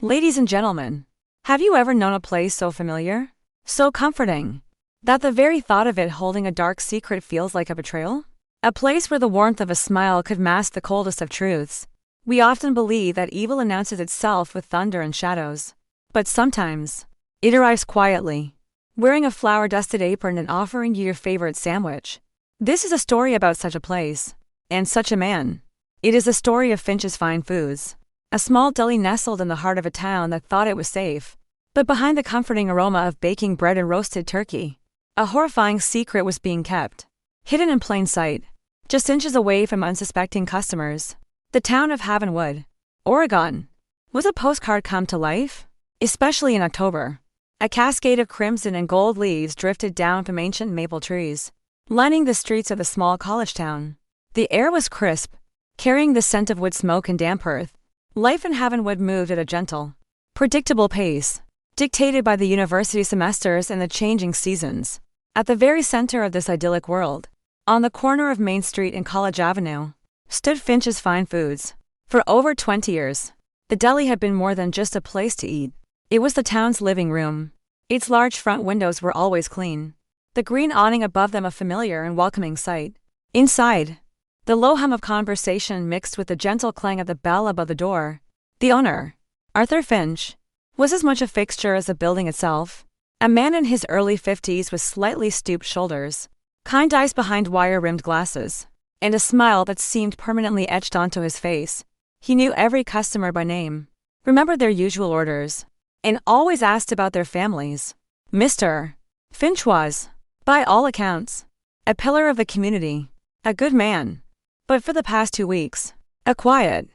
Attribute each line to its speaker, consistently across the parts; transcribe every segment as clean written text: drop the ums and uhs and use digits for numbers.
Speaker 1: Ladies and gentlemen, have you ever known a place so familiar, so comforting, that the very thought of it holding a dark secret feels like a betrayal? A place where the warmth of a smile could mask the coldest of truths. We often believe that evil announces itself with thunder and shadows. But sometimes, it arrives quietly, wearing a flower-dusted apron and offering you your favorite sandwich. This is a story about such a place, and such a man. It is the story of Finch's Fine Foods, a small deli nestled in the heart of a town that thought it was safe. But behind the comforting aroma of baking bread and roasted turkey, a horrifying secret was being kept, hidden in plain sight, just inches away from unsuspecting customers. The town of Havenwood, Oregon, was a postcard come to life, especially in October. A cascade of crimson and gold leaves drifted down from ancient maple trees, lining the streets of the small college town. The air was crisp, carrying the scent of wood smoke and damp earth. Life in Havenwood moved at a gentle, predictable pace, dictated by the university semesters and the changing seasons. At the very center of this idyllic world, on the corner of Main Street and College Avenue, stood Finch's Fine Foods. For over 20 years, the deli had been more than just a place to eat. It was the town's living room. Its large front windows were always clean, the green awning above them a familiar and welcoming sight. Inside, the low hum of conversation mixed with the gentle clang of the bell above the door. The owner, Arthur Finch, was as much a fixture as the building itself. A man in his early 50s with slightly stooped shoulders, kind eyes behind wire-rimmed glasses, and a smile that seemed permanently etched onto his face. He knew every customer by name, remembered their usual orders, and always asked about their families. Mr. Finch was, by all accounts, a pillar of the community, a good man. But for the past 2 weeks, a quiet,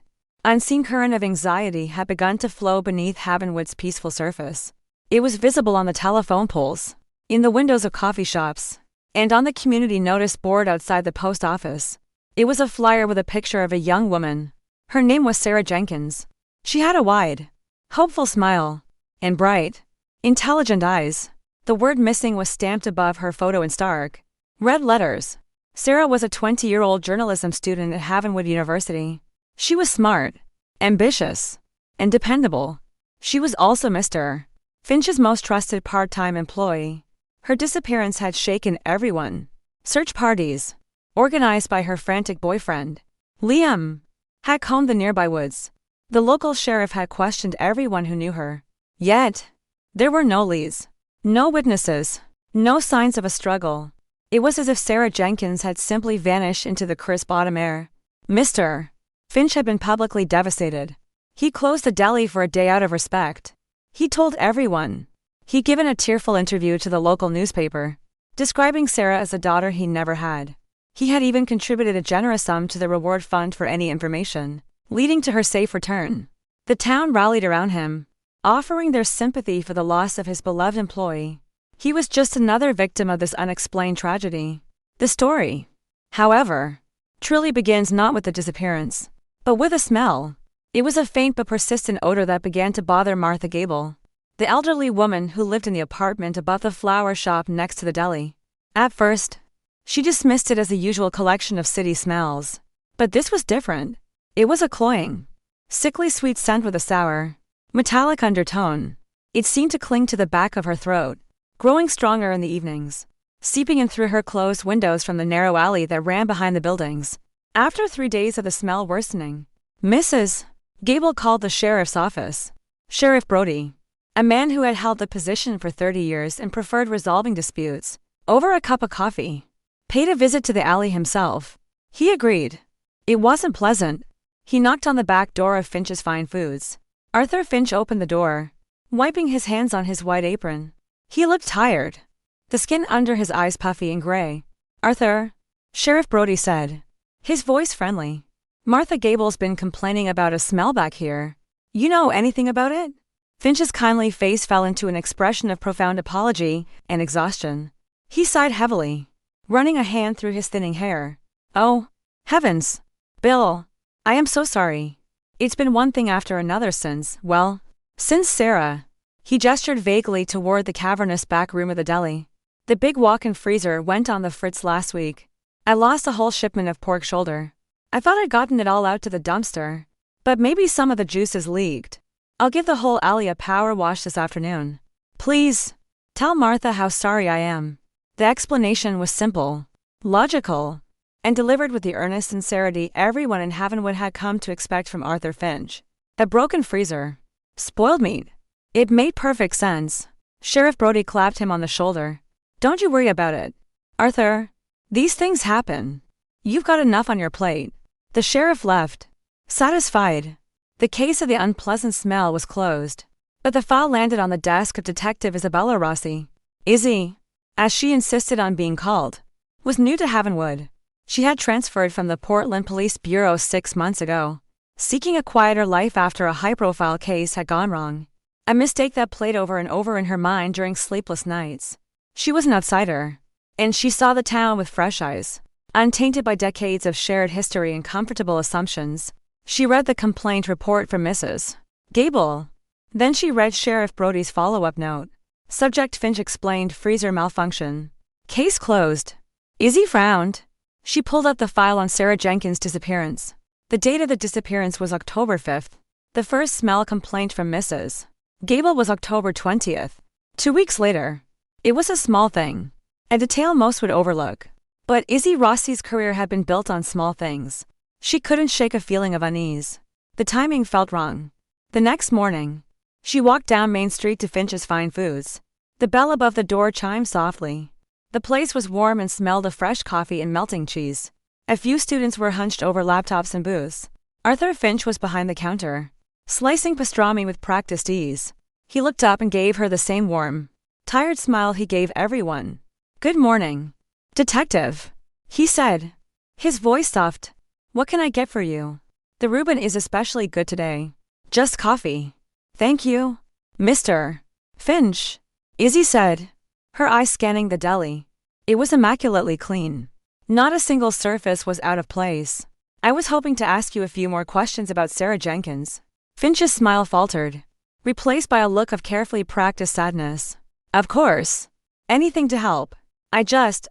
Speaker 1: unseen current of anxiety had begun to flow beneath Havenwood's peaceful surface. It was visible on the telephone poles, in the windows of coffee shops, and on the community notice board outside the post office. It was a flyer with a picture of a young woman. Her name was Sarah Jenkins. She had a wide, hopeful smile, and bright, intelligent eyes. The word missing was stamped above her photo in stark, red letters. Sarah was a 20-year-old journalism student at Havenwood University. She was smart, ambitious, and dependable. She was also Mr. Finch's most trusted part-time employee. Her disappearance had shaken everyone. Search parties, organized by her frantic boyfriend, Liam, had combed the nearby woods. The local sheriff had questioned everyone who knew her. Yet, there were no leads, no witnesses, no signs of a struggle. It was as if Sarah Jenkins had simply vanished into the crisp autumn air. Mr. Finch had been publicly devastated. He closed the deli for a day out of respect. He told everyone. He'd given a tearful interview to the local newspaper, describing Sarah as a daughter he never had. He had even contributed a generous sum to the reward fund for any information leading to her safe return. The town rallied around him, offering their sympathy for the loss of his beloved employee. He was just another victim of this unexplained tragedy. The story, however, truly begins not with the disappearance, but with a smell. It was a faint but persistent odor that began to bother Martha Gable, the elderly woman who lived in the apartment above the flower shop next to the deli. At first, she dismissed it as the usual collection of city smells. But this was different. It was a cloying, sickly sweet scent with a sour, metallic undertone. It seemed to cling to the back of her throat, growing stronger in the evenings, seeping in through her closed windows from the narrow alley that ran behind the buildings. After 3 days of the smell worsening, Mrs. Gable called the sheriff's office. Sheriff Brody, a man who had held the position for 30 years and preferred resolving disputes over a cup of coffee, paid a visit to the alley himself. He agreed. It wasn't pleasant. He knocked on the back door of Finch's Fine Foods. Arthur Finch opened the door, wiping his hands on his white apron. He looked tired, the skin under his eyes puffy and gray. Arthur, Sheriff Brody said, his voice friendly. Martha Gable's been complaining about a smell back here. You know anything about it? Finch's kindly face fell into an expression of profound apology and exhaustion. He sighed heavily, running a hand through his thinning hair. Oh, heavens, Bill, I am so sorry. It's been one thing after another since Sarah. He gestured vaguely toward the cavernous back room of the deli. The big walk-in freezer went on the fritz last week. I lost a whole shipment of pork shoulder. I thought I'd gotten it all out to the dumpster, but maybe some of the juices leaked. I'll give the whole alley a power wash this afternoon. Please, tell Martha how sorry I am. The explanation was simple, logical, and delivered with the earnest sincerity everyone in Havenwood had come to expect from Arthur Finch. A broken freezer. Spoiled meat. It made perfect sense. Sheriff Brody clapped him on the shoulder. Don't you worry about it, Arthur. These things happen. You've got enough on your plate. The sheriff left, satisfied. The case of the unpleasant smell was closed. But the file landed on the desk of Detective Isabella Rossi. Izzy, as she insisted on being called, was new to Havenwood. She had transferred from the Portland Police Bureau 6 months ago, seeking a quieter life after a high-profile case had gone wrong. A mistake that played over and over in her mind during sleepless nights. She was an outsider, and she saw the town with fresh eyes, untainted by decades of shared history and comfortable assumptions. She read the complaint report from Mrs. Gable. Then she read Sheriff Brody's follow-up note. Subject: Finch explained freezer malfunction. Case closed. Izzy frowned. She pulled up the file on Sarah Jenkins' disappearance. The date of the disappearance was October 5th. The first smell complaint from Mrs. Gable was October 20th. 2 weeks later. It was a small thing, a detail most would overlook. But Izzy Rossi's career had been built on small things. She couldn't shake a feeling of unease. The timing felt wrong. The next morning, she walked down Main Street to Finch's Fine Foods. The bell above the door chimed softly. The place was warm and smelled of fresh coffee and melting cheese. A few students were hunched over laptops and booths. Arthur Finch was behind the counter, slicing pastrami with practiced ease. He looked up and gave her the same warm, tired smile he gave everyone. Good morning, Detective, he said, his voice soft. What can I get for you? The Reuben is especially good today. Just coffee. Thank you, Mr. Finch, Izzy said, her eyes scanning the deli. It was immaculately clean. Not a single surface was out of place. I was hoping to ask you a few more questions about Sarah Jenkins. Finch's smile faltered, replaced by a look of carefully practiced sadness. Of course. Anything to help. I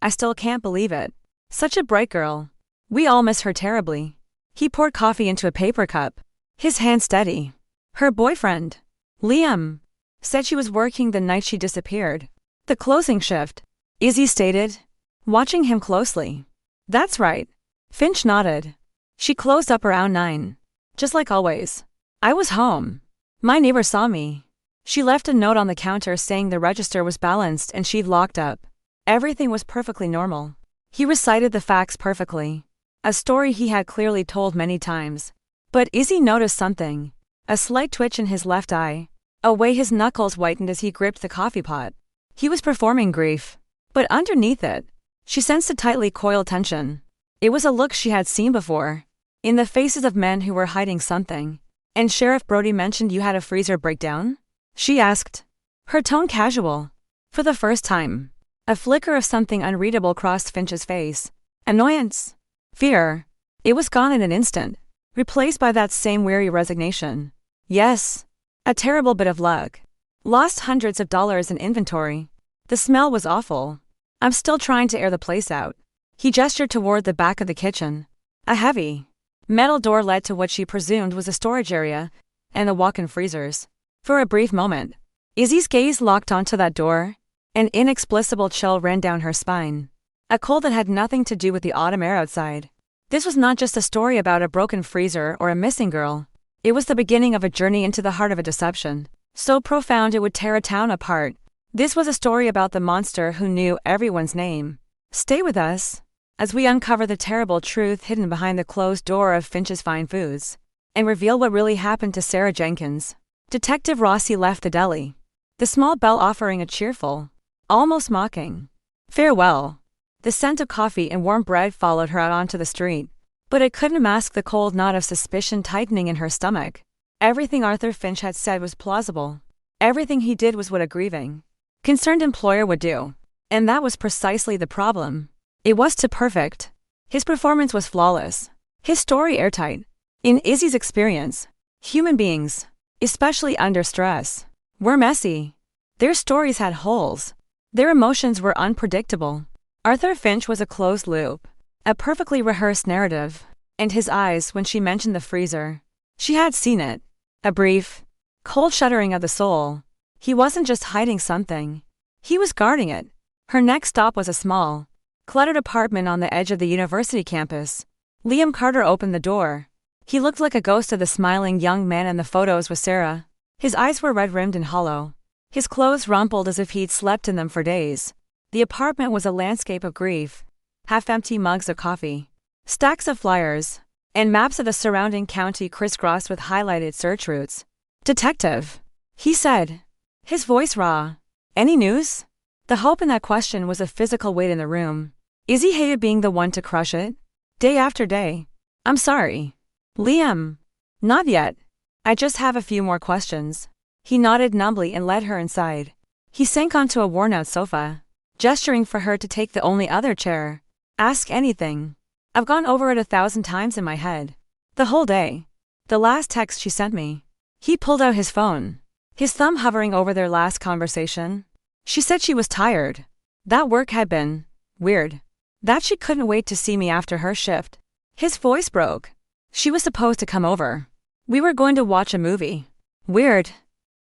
Speaker 1: still can't believe it. Such a bright girl. We all miss her terribly. He poured coffee into a paper cup, his hand steady. Her boyfriend, Liam, said she was working the night she disappeared. The closing shift, Izzy stated, watching him closely. That's right. Finch nodded. She closed up around 9. Just like always. I was home. My neighbor saw me. She left a note on the counter saying the register was balanced and she'd locked up. Everything was perfectly normal. He recited the facts perfectly. A story he had clearly told many times. But Izzy noticed something. A slight twitch in his left eye. A way his knuckles whitened as he gripped the coffee pot. He was performing grief. But underneath it, she sensed a tightly coiled tension. It was a look she had seen before, in the faces of men who were hiding something. And Sheriff Brody mentioned you had a freezer breakdown? She asked, her tone casual. For the first time, a flicker of something unreadable crossed Finch's face. Annoyance. Fear. It was gone in an instant, replaced by that same weary resignation. Yes. A terrible bit of luck. Lost hundreds of dollars in inventory. The smell was awful. I'm still trying to air the place out. He gestured toward the back of the kitchen. A heavy metal door led to what she presumed was a storage area, and the walk-in freezers. For a brief moment, Izzy's gaze locked onto that door. An inexplicable chill ran down her spine. A cold that had nothing to do with the autumn air outside. This was not just a story about a broken freezer or a missing girl. It was the beginning of a journey into the heart of a deception, so profound it would tear a town apart. This was a story about the monster who knew everyone's name. Stay with us as we uncover the terrible truth hidden behind the closed door of Finch's Fine Foods, and reveal what really happened to Sarah Jenkins. Detective Rossi left the deli, the small bell offering a cheerful, almost mocking farewell. The scent of coffee and warm bread followed her out onto the street, but it couldn't mask the cold knot of suspicion tightening in her stomach. Everything Arthur Finch had said was plausible. Everything he did was what a grieving, concerned employer would do. And that was precisely the problem. It was too perfect. His performance was flawless. His story airtight. In Izzy's experience, human beings, especially under stress, were messy. Their stories had holes. Their emotions were unpredictable. Arthur Finch was a closed loop, a perfectly rehearsed narrative. And his eyes when she mentioned the freezer. She had seen it. A brief, cold shuddering of the soul. He wasn't just hiding something. He was guarding it. Her next stop was a small, cluttered apartment on the edge of the university campus. Liam Carter opened the door. He looked like a ghost of the smiling young man in the photos with Sarah. His eyes were red-rimmed and hollow. His clothes rumpled as if he'd slept in them for days. The apartment was a landscape of grief. Half-empty mugs of coffee, stacks of flyers, and maps of the surrounding county crisscrossed with highlighted search routes. "Detective," he said, his voice raw. "Any news?" The hope in that question was a physical weight in the room. Izzy hated being the one to crush it. Day after day. "I'm sorry, Liam. Not yet. I just have a few more questions." He nodded numbly and led her inside. He sank onto a worn-out sofa, gesturing for her to take the only other chair. "Ask anything. I've gone over it 1,000 times in my head. The whole day. The last text she sent me." He pulled out his phone, his thumb hovering over their last conversation. She said she was tired. That work had been weird. That she couldn't wait to see me after her shift. His voice broke. She was supposed to come over. We were going to watch a movie. Weird.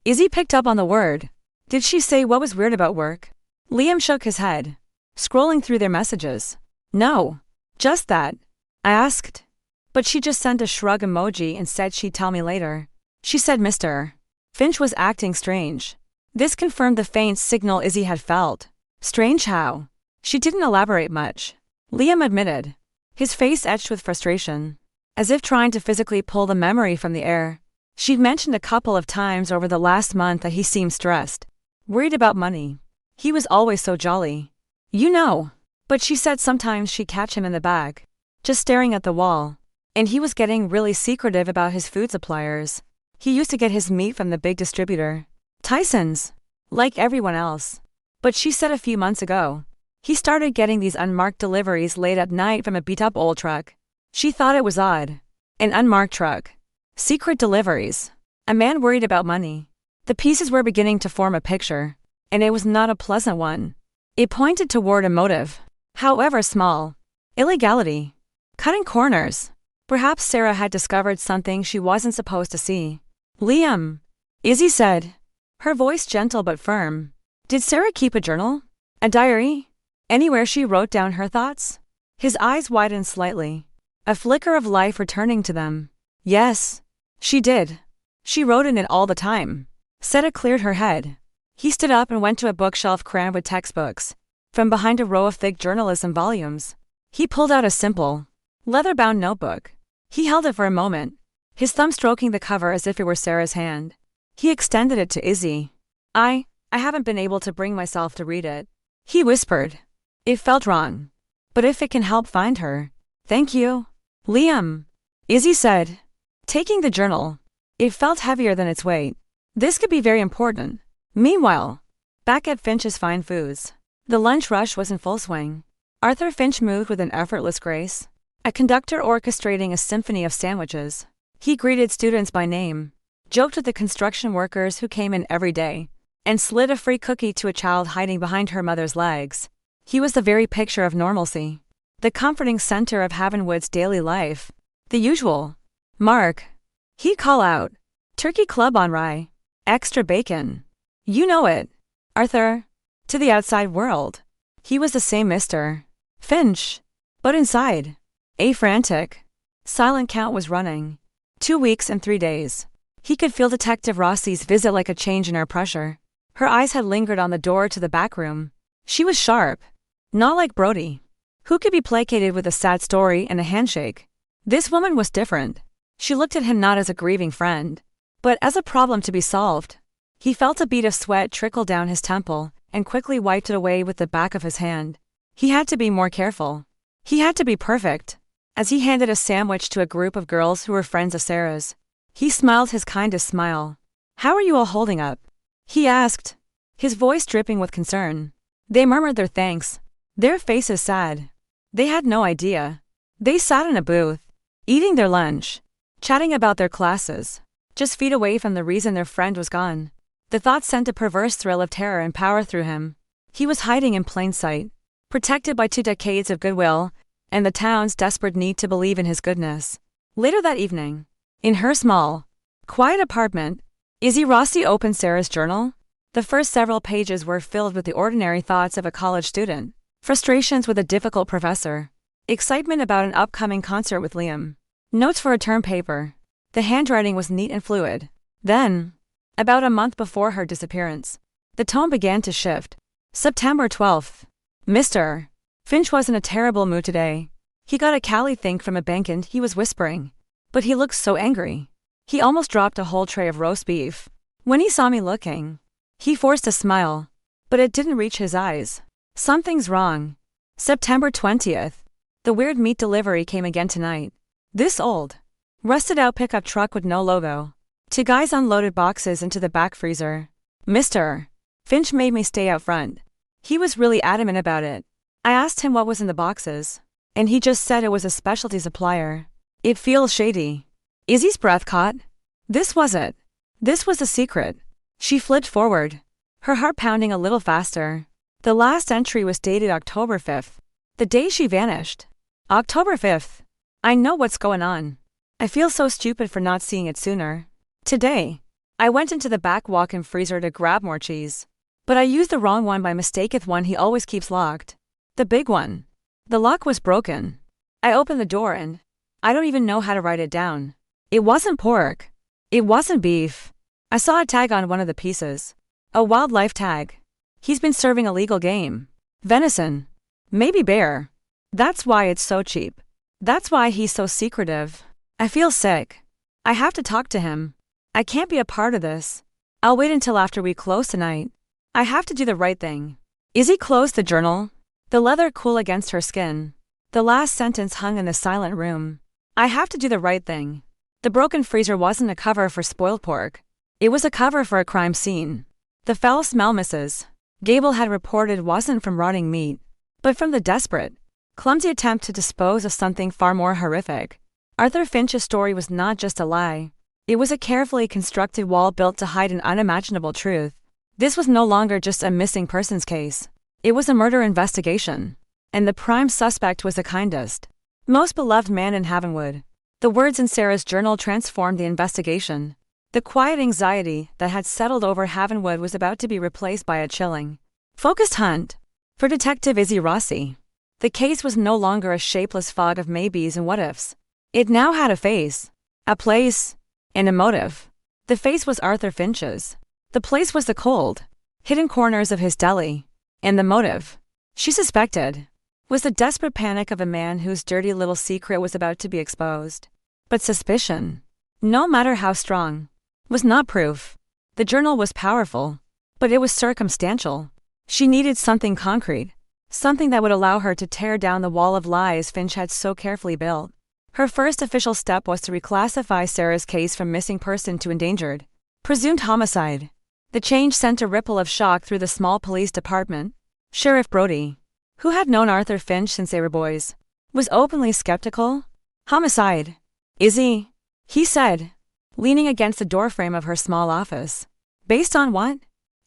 Speaker 1: Izzy picked up on the word. Did she say what was weird about work? Liam shook his head, scrolling through their messages. "No. Just that." I asked. But she just sent a shrug emoji and said she'd tell me later. She said Mr. Finch was acting strange. This confirmed the faint signal Izzy had felt. Strange how? She didn't elaborate much. Liam admitted, his face etched with frustration, as if trying to physically pull the memory from the air. She'd mentioned a couple of times over the last month that he seemed stressed, worried about money. He was always so jolly. "You know." But she said sometimes she'd catch him in the back, just staring at the wall. And he was getting really secretive about his food suppliers. He used to get his meat from the big distributor, Tyson's, like everyone else. But she said a few months ago, he started getting these unmarked deliveries late at night from a beat-up old truck. She thought it was odd. An unmarked truck. Secret deliveries. A man worried about money. The pieces were beginning to form a picture, and it was not a pleasant one. It pointed toward a motive, however small. Illegality. Cutting corners. Perhaps Sarah had discovered something she wasn't supposed to see. "Liam," Izzy said, her voice gentle but firm. "Did Sarah keep a journal? A diary? Anywhere she wrote down her thoughts?" His eyes widened slightly, a flicker of life returning to them. "Yes, she did. She wrote in it all the time." Seta cleared her head. He stood up and went to a bookshelf crammed with textbooks. From behind a row of thick journalism volumes, he pulled out a simple, leather-bound notebook. He held it for a moment, his thumb stroking the cover as if it were Sarah's hand. He extended it to Izzy. I haven't been able to bring myself to read it," he whispered. "It felt wrong. But if it can help find her, thank you, Liam," Izzy said, taking the journal. It felt heavier than its weight. This could be very important. Meanwhile, back at Finch's Fine Foods, the lunch rush was in full swing. Arthur Finch moved with an effortless grace, a conductor orchestrating a symphony of sandwiches. He greeted students by name, joked with the construction workers who came in every day, and slid a free cookie to a child hiding behind her mother's legs. He was the very picture of normalcy, the comforting center of Havenwood's daily life. The usual. "Mark," he'd call out, "turkey club on rye, extra bacon. You know it, Arthur." To the outside world, he was the same Mr. Finch. But inside, a frantic, silent count was running. 2 weeks and 3 days. He could feel Detective Rossi's visit like a change in her pressure. Her eyes had lingered on the door to the back room. She was sharp. Not like Brody, who could be placated with a sad story and a handshake. This woman was different. She looked at him not as a grieving friend, but as a problem to be solved. He felt a bead of sweat trickle down his temple and quickly wiped it away with the back of his hand. He had to be more careful. He had to be perfect. As he handed a sandwich to a group of girls who were friends of Sarah's, he smiled his kindest smile. "How are you all holding up?" he asked, his voice dripping with concern. They murmured their thanks, their faces sad. They had no idea. They sat in a booth, eating their lunch, chatting about their classes, just feet away from the reason their friend was gone. The thought sent a perverse thrill of terror and power through him. He was hiding in plain sight, protected by 2 decades of goodwill and the town's desperate need to believe in his goodness. Later that evening, in her small, quiet apartment, Izzy Rossi opened Sarah's journal. The first several pages were filled with the ordinary thoughts of a college student, frustrations with a difficult professor, excitement about an upcoming concert with Liam, notes for a term paper. The handwriting was neat and fluid. Then, about a month before her disappearance, the tone began to shift. September 12th. Mr. Finch was in a terrible mood today. He got a Cali think from a bank and he was whispering. But he looked so angry. He almost dropped a whole tray of roast beef. When he saw me looking, he forced a smile, but it didn't reach his eyes. Something's wrong. September 20th. The weird meat delivery came again tonight. This old, rusted out pickup truck with no logo. Two guys unloaded boxes into the back freezer. Mr. Finch made me stay out front. He was really adamant about it. I asked him what was in the boxes, and he just said it was a specialty supplier. It feels shady. Izzy's breath caught. This was it. This was the secret. She flipped forward, her heart pounding a little faster. The last entry was dated October 5th, the day she vanished. October 5th. I know what's going on. I feel so stupid for not seeing it sooner. Today, I went into the back walk-in freezer to grab more cheese. But I used the wrong one by mistake, the one he always keeps locked. The big one. The lock was broken. I opened the door and I don't even know how to write it down. It wasn't pork. It wasn't beef. I saw a tag on one of the pieces. A wildlife tag. He's been serving a legal game. Venison. Maybe bear. That's why it's so cheap. That's why he's so secretive. I feel sick. I have to talk to him. I can't be a part of this. I'll wait until after we close tonight. I have to do the right thing. Izzy closed the journal. The leather cool against her skin. The last sentence hung in the silent room. I have to do the right thing. The broken freezer wasn't a cover for spoiled pork. It was a cover for a crime scene. The foul smell Mrs. Gable had reported wasn't from rotting meat, but from the desperate, clumsy attempt to dispose of something far more horrific. Arthur Finch's story was not just a lie. It was a carefully constructed wall built to hide an unimaginable truth. This was no longer just a missing persons case. It was a murder investigation. And the prime suspect was the kindest, most beloved man in Havenwood. The words in Sarah's journal transformed the investigation. The quiet anxiety that had settled over Havenwood was about to be replaced by a chilling, focused hunt for Detective Izzy Rossi. The case was no longer a shapeless fog of maybes and what-ifs. It now had a face, a place, and a motive. The face was Arthur Finch's. The place was the cold, hidden corners of his deli. And the motive, she suspected, was the desperate panic of a man whose dirty little secret was about to be exposed. But suspicion, no matter how strong, was not proof. The journal was powerful, but it was circumstantial. She needed something concrete, something that would allow her to tear down the wall of lies Finch had so carefully built. Her first official step was to reclassify Sarah's case from missing person to endangered, presumed homicide. The change sent a ripple of shock through the small police department. Sheriff Brody, who had known Arthur Finch since they were boys, was openly skeptical. Homicide. Izzy, he said, leaning against the doorframe of her small office. Based on what?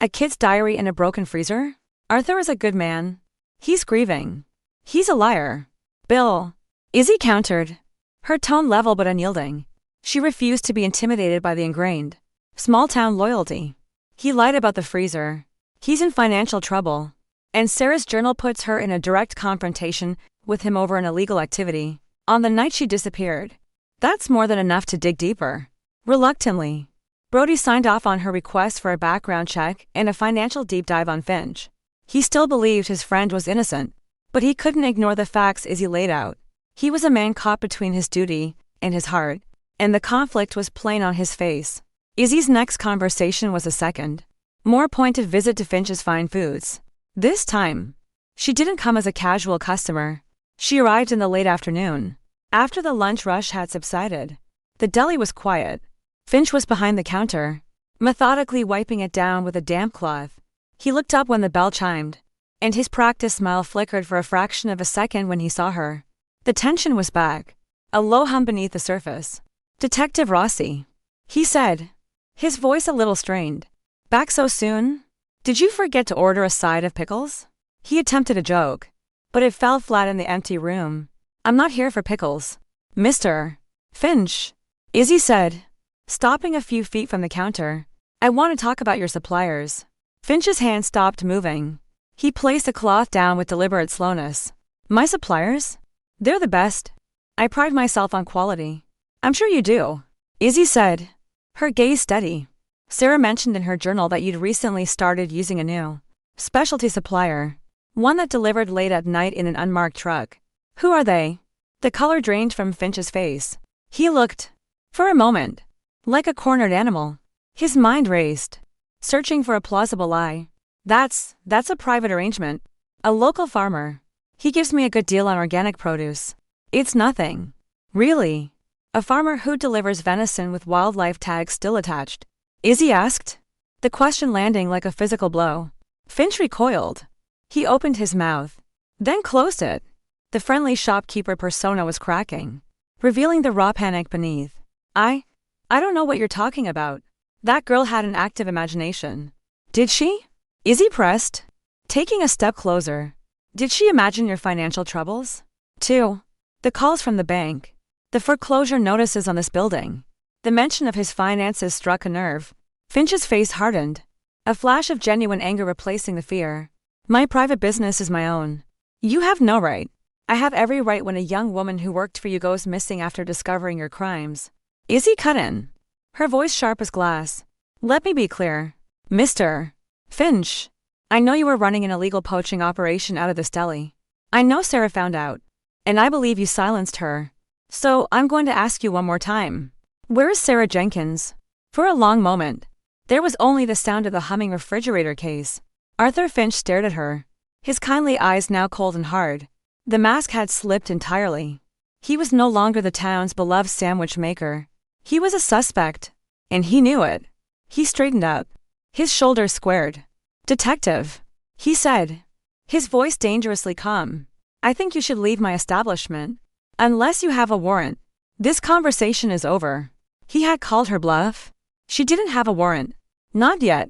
Speaker 1: A kid's diary in a broken freezer? Arthur is a good man. He's grieving. He's a liar. Bill. Izzy countered, her tone level but unyielding. She refused to be intimidated by the ingrained, small-town loyalty. He lied about the freezer. He's in financial trouble. And Sarah's journal puts her in a direct confrontation with him over an illegal activity on the night she disappeared. That's more than enough to dig deeper. Reluctantly, Brody signed off on her request for a background check and a financial deep dive on Finch. He still believed his friend was innocent, but he couldn't ignore the facts Izzy laid out. He was a man caught between his duty and his heart, and the conflict was plain on his face. Izzy's next conversation was a second, more pointed visit to Finch's Fine Foods. This time, she didn't come as a casual customer. She arrived in the late afternoon, after the lunch rush had subsided. The deli was quiet. Finch was behind the counter, methodically wiping it down with a damp cloth. He looked up when the bell chimed, and his practiced smile flickered for a fraction of a second when he saw her. The tension was back, a low hum beneath the surface. Detective Rossi, he said, his voice a little strained. Back so soon? Did you forget to order a side of pickles? He attempted a joke, but it fell flat in the empty room. I'm not here for pickles. Mr. Finch, Izzy said, stopping a few feet from the counter. I want to talk about your suppliers. Finch's hand stopped moving. He placed the cloth down with deliberate slowness. My suppliers? They're the best. I pride myself on quality. I'm sure you do, Izzy said, her gaze steady. Sarah mentioned in her journal that you'd recently started using a new specialty supplier, one that delivered late at night in an unmarked truck. Who are they? The color drained from Finch's face. He looked, for a moment, like a cornered animal. His mind raced, searching for a plausible lie. That's a private arrangement. A local farmer. He gives me a good deal on organic produce. It's nothing. Really. A farmer who delivers venison with wildlife tags still attached. Izzy asked, the question landing like a physical blow. Finch recoiled. He opened his mouth, then closed it. The friendly shopkeeper persona was cracking, revealing the raw panic beneath. I don't know what you're talking about. That girl had an active imagination. Did she? Izzy pressed, taking a step closer. Did she imagine your financial troubles? 2. The calls from the bank. The foreclosure notices on this building. The mention of his finances struck a nerve. Finch's face hardened, a flash of genuine anger replacing the fear. My private business is my own. You have no right. I have every right when a young woman who worked for you goes missing after discovering your crimes. Izzy cut in, her voice sharp as glass. Let me be clear. Mr. Finch, I know you were running an illegal poaching operation out of this deli. I know Sarah found out, and I believe you silenced her. So I'm going to ask you one more time. Where is Sarah Jenkins? For a long moment, there was only the sound of the humming refrigerator case. Arthur Finch stared at her, his kindly eyes now cold and hard. The mask had slipped entirely. He was no longer the town's beloved sandwich maker. He was a suspect, and he knew it. He straightened up, his shoulders squared. Detective, he said, his voice dangerously calm. I think you should leave my establishment. Unless you have a warrant. This conversation is over. He had called her bluff. She didn't have a warrant. Not yet.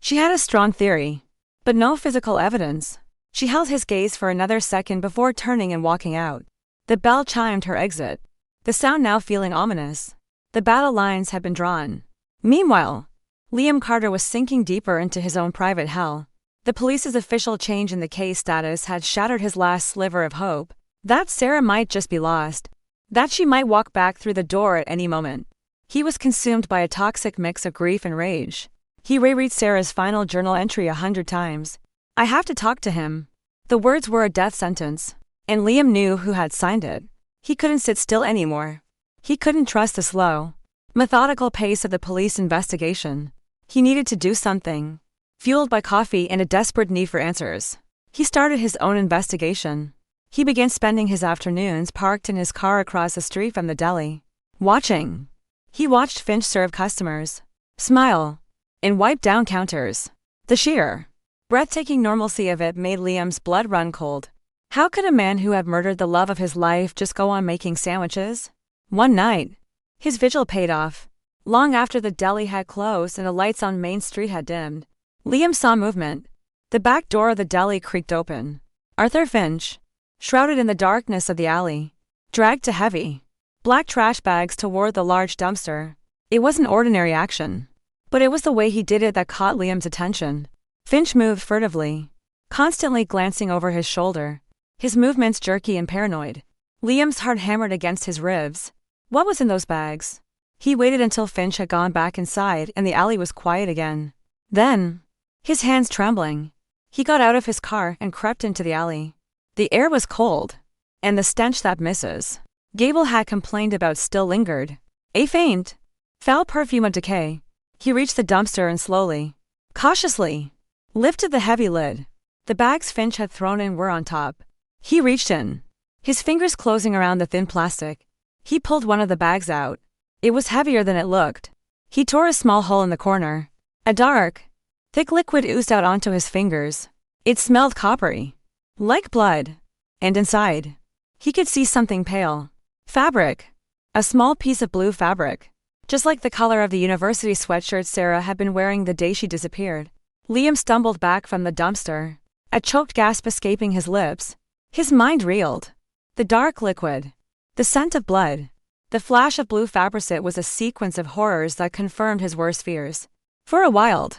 Speaker 1: She had a strong theory, but no physical evidence. She held his gaze for another second before turning and walking out. The bell chimed her exit, the sound now feeling ominous. The battle lines had been drawn. Meanwhile, Liam Carter was sinking deeper into his own private hell. The police's official change in the case status had shattered his last sliver of hope. That Sarah might just be lost. That she might walk back through the door at any moment. He was consumed by a toxic mix of grief and rage. He reread Sarah's final journal entry 100 times. I have to talk to him. The words were a death sentence, and Liam knew who had signed it. He couldn't sit still anymore. He couldn't trust the slow, methodical pace of the police investigation. He needed to do something. Fueled by coffee and a desperate need for answers, he started his own investigation. He began spending his afternoons parked in his car across the street from the deli, watching. He watched Finch serve customers, smile, and wipe down counters. The sheer, breathtaking normalcy of it made Liam's blood run cold. How could a man who had murdered the love of his life just go on making sandwiches? One night, his vigil paid off. Long after the deli had closed and the lights on Main Street had dimmed, Liam saw movement. The back door of the deli creaked open. Arthur Finch, shrouded in the darkness of the alley, dragged to heavy, black trash bags toward the large dumpster. It wasn't ordinary action, but it was the way he did it that caught Liam's attention. Finch moved furtively, constantly glancing over his shoulder, his movements jerky and paranoid. Liam's heart hammered against his ribs. What was in those bags? He waited until Finch had gone back inside and the alley was quiet again. Then, his hands trembling, he got out of his car and crept into the alley. The air was cold, and the stench that Mrs. Gable had complained about still lingered. A faint, foul perfume of decay. He reached the dumpster and slowly, cautiously, lifted the heavy lid. The bags Finch had thrown in were on top. He reached in, his fingers closing around the thin plastic. He pulled one of the bags out. It was heavier than it looked. He tore a small hole in the corner. A dark, thick liquid oozed out onto his fingers. It smelled coppery, like blood. And inside, he could see something pale. Fabric. A small piece of blue fabric, just like the color of the university sweatshirt Sarah had been wearing the day she disappeared. Liam stumbled back from the dumpster, a choked gasp escaping his lips. His mind reeled. The dark liquid, the scent of blood, the flash of blue fabricate was a sequence of horrors that confirmed his worst fears. For a wild,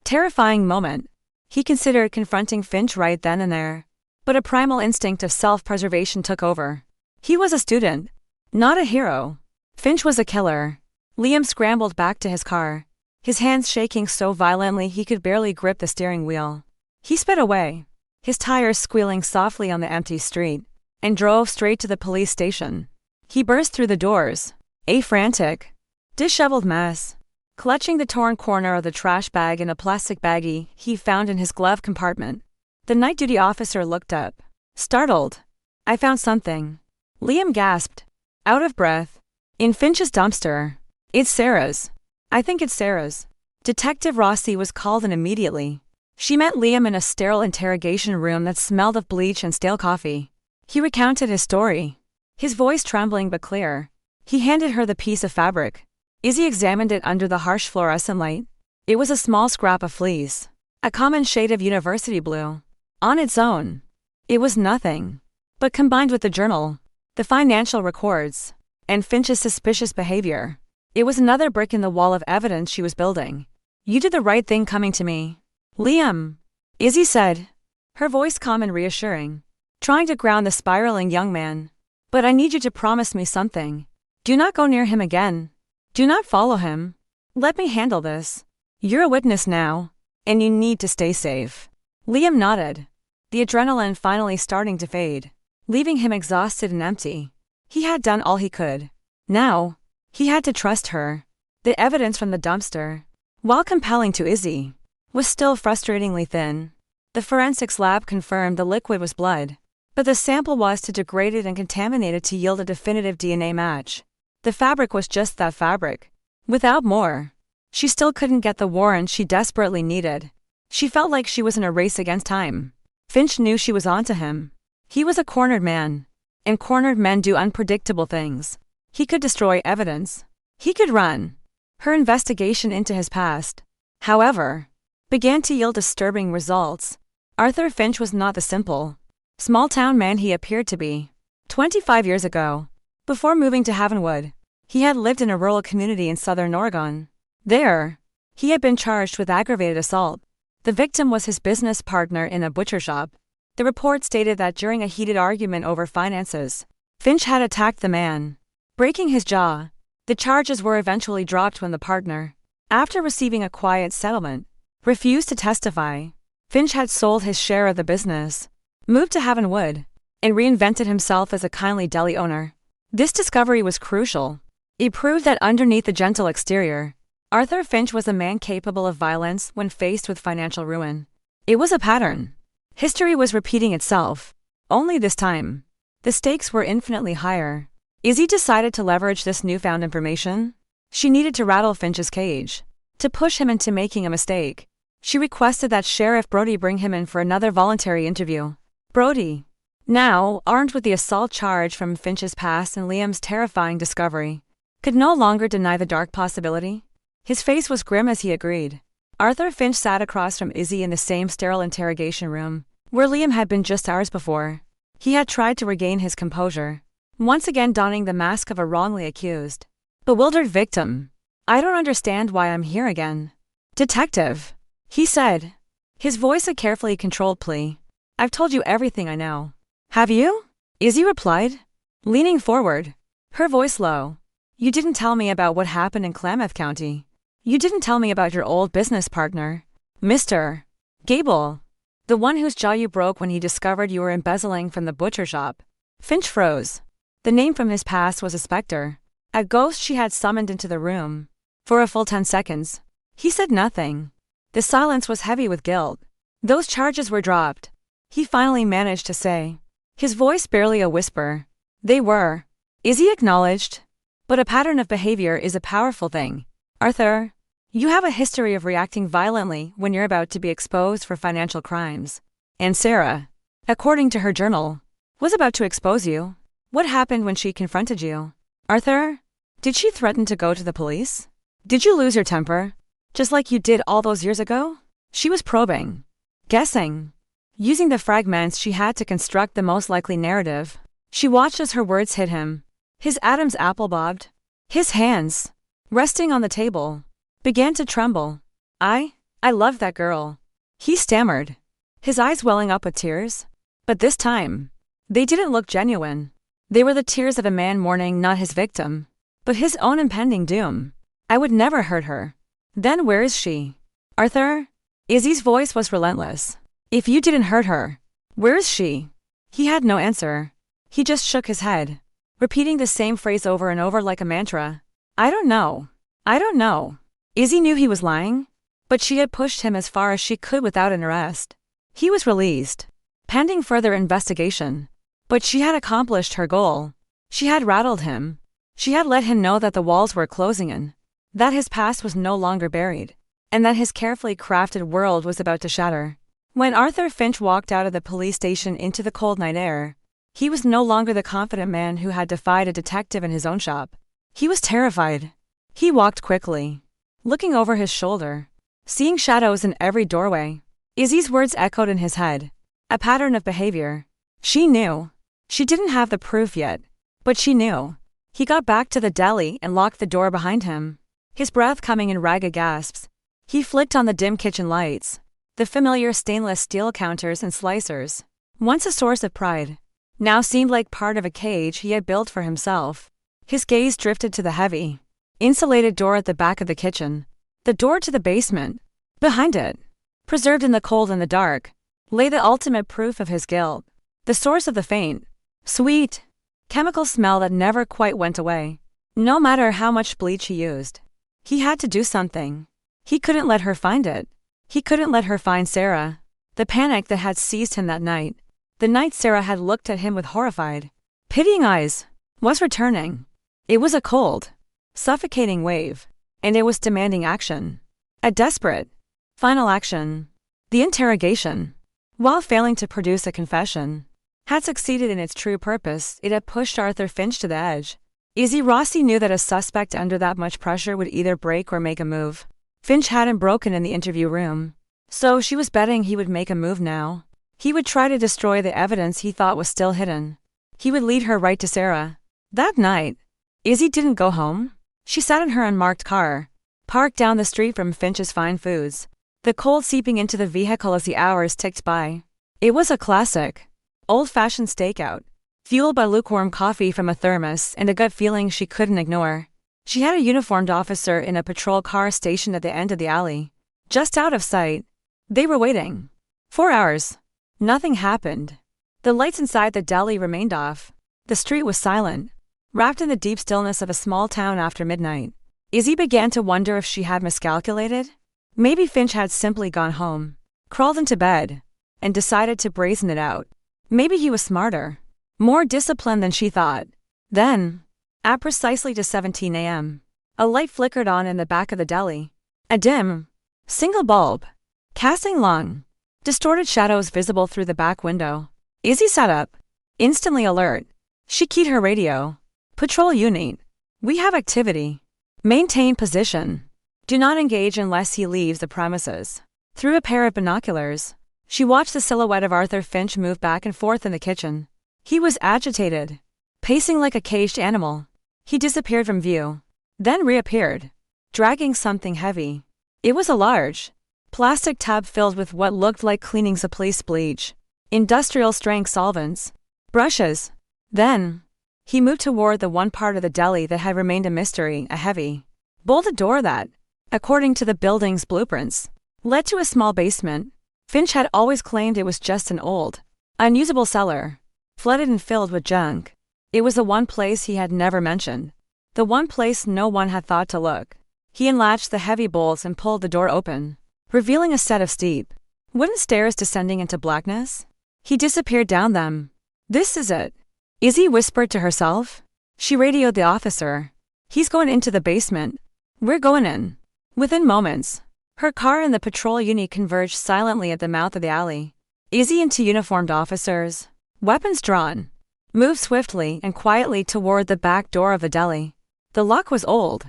Speaker 1: terrifying moment, he considered confronting Finch right then and there. But a primal instinct of self-preservation took over. He was a student, not a hero. Finch was a killer. Liam scrambled back to his car, his hands shaking so violently he could barely grip the steering wheel. He sped away, his tires squealing softly on the empty street, and drove straight to the police station. He burst through the doors, a frantic, disheveled mess, clutching the torn corner of the trash bag in a plastic baggie he found in his glove compartment. The night duty officer looked up, startled. "I found something." Liam gasped, out of breath. "In Finch's dumpster." "It's Sarah's." "I think it's Sarah's." Detective Rossi was called in immediately. She met Liam in a sterile interrogation room that smelled of bleach and stale coffee. He recounted his story, his voice trembling but clear. He handed her the piece of fabric. Izzy examined it under the harsh fluorescent light. It was a small scrap of fleece, a common shade of university blue. On its own, it was nothing. But combined with the journal, the financial records, and Finch's suspicious behavior, it was another brick in the wall of evidence she was building. "You did the right thing coming to me, Liam," Izzy said, her voice calm and reassuring, trying to ground the spiraling young man. "But I need you to promise me something. Do not go near him again. Do not follow him. Let me handle this. You're a witness now, and you need to stay safe." Liam nodded, the adrenaline finally starting to fade, leaving him exhausted and empty. He had done all he could. Now, he had to trust her. The evidence from the dumpster, while compelling to Izzy, was still frustratingly thin. The forensics lab confirmed the liquid was blood, but the sample was too degraded and contaminated to yield a definitive DNA match. The fabric was just that fabric, without more. She still couldn't get the warrant she desperately needed. She felt like she was in a race against time. Finch knew she was onto him. He was a cornered man, and cornered men do unpredictable things. He could destroy evidence. He could run. Her investigation into his past, however, began to yield disturbing results. Arthur Finch was not the simple, small-town man he appeared to be. 25 years ago, before moving to Havenwood, he had lived in a rural community in southern Oregon. There, he had been charged with aggravated assault. The victim was his business partner in a butcher shop. The report stated that during a heated argument over finances, Finch had attacked the man, breaking his jaw. The charges were eventually dropped when the partner, after receiving a quiet settlement, refused to testify. Finch had sold his share of the business, moved to Havenwood, and reinvented himself as a kindly deli owner. This discovery was crucial. It proved that underneath the gentle exterior, Arthur Finch was a man capable of violence when faced with financial ruin. It was a pattern. History was repeating itself. Only this time, the stakes were infinitely higher. Izzy decided to leverage this newfound information. She needed to rattle Finch's cage, to push him into making a mistake. She requested that Sheriff Brody bring him in for another voluntary interview. Brody, now armed with the assault charge from Finch's past and Liam's terrifying discovery, could no longer deny the dark possibility. His face was grim as he agreed. Arthur Finch sat across from Izzy in the same sterile interrogation room, where Liam had been just hours before. He had tried to regain his composure, once again donning the mask of a wrongly accused, bewildered victim. "I don't understand why I'm here again, Detective," he said, his voice a carefully controlled plea. "I've told you everything I know." "Have you?" Izzy replied, leaning forward, her voice low. "You didn't tell me about what happened in Klamath County. You didn't tell me about your old business partner, Mr. Gable, the one whose jaw you broke when he discovered you were embezzling from the butcher shop." Finch froze. The name from his past was a specter, a ghost she had summoned into the room. For a full 10 seconds, he said nothing. The silence was heavy with guilt. Those charges were dropped. He finally managed to say, his voice barely a whisper, "They were." Izzy acknowledged. "But a pattern of behavior is a powerful thing. Arthur, you have a history of reacting violently when you're about to be exposed for financial crimes. And Sarah, according to her journal, was about to expose you. What happened when she confronted you? Arthur, did she threaten to go to the police? Did you lose your temper, just like you did all those years ago?" She was probing, guessing, using the fragments she had to construct the most likely narrative. She watched as her words hit him. His Adam's apple bobbed. His hands, resting on the table, began to tremble. I loved that girl. He stammered, his eyes welling up with tears. But this time, they didn't look genuine. They were the tears of a man mourning not his victim, but his own impending doom. I would never hurt her. Then where is she? Arthur? Izzy's voice was relentless. If you didn't hurt her, where is she? He had no answer. He just shook his head, repeating the same phrase over and over like a mantra. I don't know. I don't know. Izzy knew he was lying, but she had pushed him as far as she could without an arrest. He was released, pending further investigation. But she had accomplished her goal. She had rattled him. She had let him know that the walls were closing in, that his past was no longer buried, and that his carefully crafted world was about to shatter. When Arthur Finch walked out of the police station into the cold night air, he was no longer the confident man who had defied a detective in his own shop. He was terrified. He walked quickly, looking over his shoulder, seeing shadows in every doorway. Izzy's words echoed in his head, a pattern of behavior. She knew. She didn't have the proof yet, but she knew. He got back to the deli and locked the door behind him, his breath coming in ragged gasps. He flicked on the dim kitchen lights, the familiar stainless steel counters and slicers, once a source of pride, now seemed like part of a cage he had built for himself. His gaze drifted to the heavy, insulated door at the back of the kitchen, the door to the basement. Behind it, preserved in the cold and the dark, lay the ultimate proof of his guilt, the source of the faint, sweet, chemical smell that never quite went away, no matter how much bleach he used. He had to do something. He couldn't let her find it. He couldn't let her find Sarah. The panic that had seized him that night, the night Sarah had looked at him with horrified, pitying eyes, was returning. It was a cold, suffocating wave, and it was demanding action. A desperate, final action. The interrogation, while failing to produce a confession, had succeeded in its true purpose. It had pushed Arthur Finch to the edge. Izzy Rossi knew that a suspect under that much pressure would either break or make a move. Finch hadn't broken in the interview room, so she was betting he would make a move now. He would try to destroy the evidence he thought was still hidden. He would lead her right to Sarah. That night, Izzy didn't go home. She sat in her unmarked car, parked down the street from Finch's Fine Foods, the cold seeping into the vehicle as the hours ticked by. It was a classic, old-fashioned stakeout, fueled by lukewarm coffee from a thermos and a gut feeling she couldn't ignore. She had a uniformed officer in a patrol car stationed at the end of the alley, just out of sight. They were waiting. 4 hours. Nothing happened. The lights inside the deli remained off. The street was silent, wrapped in the deep stillness of a small town after midnight. Izzy began to wonder if she had miscalculated. Maybe Finch had simply gone home, crawled into bed, and decided to brazen it out. Maybe he was smarter, more disciplined than she thought. Then, at precisely to 17 a.m., a light flickered on in the back of the deli. A dim, single bulb, casting long, distorted shadows visible through the back window. Izzy sat up, instantly alert. She keyed her radio. Patrol unit. We have activity. Maintain position. Do not engage unless he leaves the premises. Through a pair of binoculars, she watched the silhouette of Arthur Finch move back and forth in the kitchen. He was agitated, pacing like a caged animal. He disappeared from view, then reappeared, dragging something heavy. It was a large, plastic tub filled with what looked like cleaning supplies, bleach, industrial-strength solvents, brushes. Then, he moved toward the one part of the deli that had remained a mystery, a heavy, bolted door that, according to the building's blueprints, led to a small basement. Finch had always claimed it was just an old, unusable cellar, flooded and filled with junk. It was the one place he had never mentioned, the one place no one had thought to look. He unlatched the heavy bolts and pulled the door open, revealing a set of steep, wooden stairs descending into blackness. He disappeared down them. This is it, Izzy whispered to herself. She radioed the officer. He's going into the basement. We're going in. Within moments, her car and the patrol unit converged silently at the mouth of the alley. Izzy and two uniformed officers, weapons drawn, moved swiftly and quietly toward the back door of the deli. The lock was old,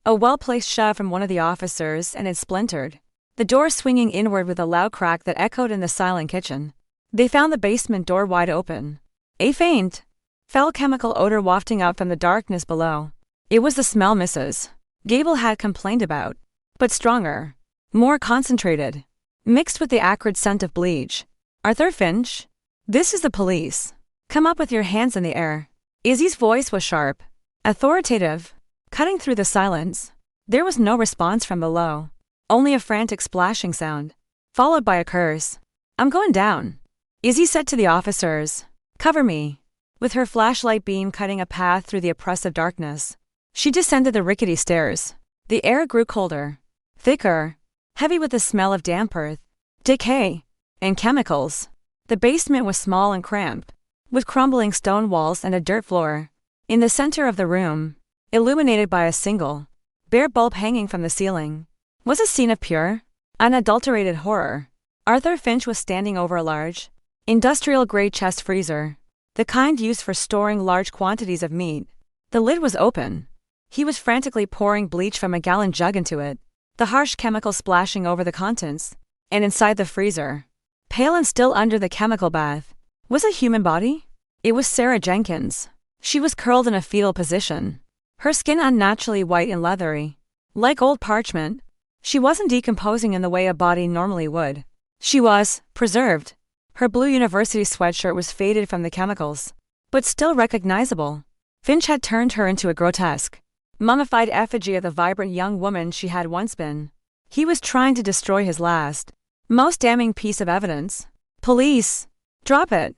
Speaker 1: a well-placed shove from one of the officers, and it splintered, the door swinging inward with a loud crack that echoed in the silent kitchen. They found the basement door wide open, a faint, foul chemical odor wafting out from the darkness below. It was the smell Mrs. Gable had complained about, but stronger, more concentrated, mixed with the acrid scent of bleach. Arthur Finch? This is the police. Come up with your hands in the air. Izzy's voice was sharp, authoritative, cutting through the silence. There was no response from below, only a frantic splashing sound, followed by a curse. I'm going down, Izzy said to the officers. Cover me. With her flashlight beam cutting a path through the oppressive darkness, she descended the rickety stairs. The air grew colder, thicker, heavy with the smell of damp earth, decay, and chemicals. The basement was small and cramped, with crumbling stone walls and a dirt floor. In the center of the room, illuminated by a single, bare bulb hanging from the ceiling, was a scene of pure, unadulterated horror. Arthur Finch was standing over a large, industrial-grade chest freezer, the kind used for storing large quantities of meat. The lid was open. He was frantically pouring bleach from a gallon jug into it, the harsh chemical splashing over the contents. And inside the freezer, pale and still under the chemical bath, was a human body? It was Sarah Jenkins. She was curled in a fetal position, her skin unnaturally white and leathery, like old parchment. She wasn't decomposing in the way a body normally would. She was preserved. Her blue university sweatshirt was faded from the chemicals, but still recognizable. Finch had turned her into a grotesque, mummified effigy of the vibrant young woman she had once been. He was trying to destroy his last, most damning piece of evidence. Police! Drop it!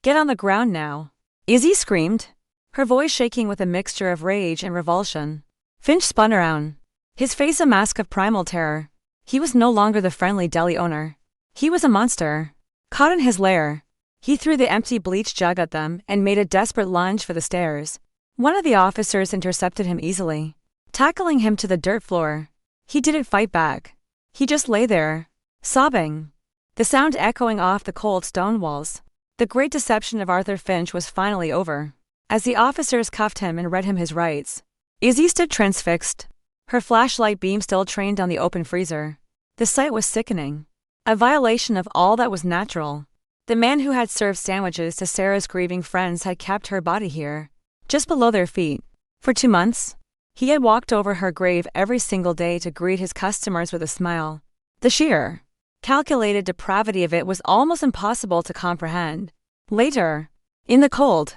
Speaker 1: Get on the ground now! Izzy screamed, her voice shaking with a mixture of rage and revulsion. Finch spun around, his face a mask of primal terror. He was no longer the friendly deli owner. He was a monster, caught in his lair. He threw the empty bleach jug at them and made a desperate lunge for the stairs. One of the officers intercepted him easily, tackling him to the dirt floor. He didn't fight back. He just lay there, sobbing, the sound echoing off the cold stone walls. The great deception of Arthur Finch was finally over. As the officers cuffed him and read him his rights, Izzy stood transfixed, her flashlight beam still trained on the open freezer. The sight was sickening, a violation of all that was natural. The man who had served sandwiches to Sarah's grieving friends had kept her body here, just below their feet. For 2 months, he had walked over her grave every single day to greet his customers with a smile. The sheer, calculated depravity of it was almost impossible to comprehend. Later, in the cold,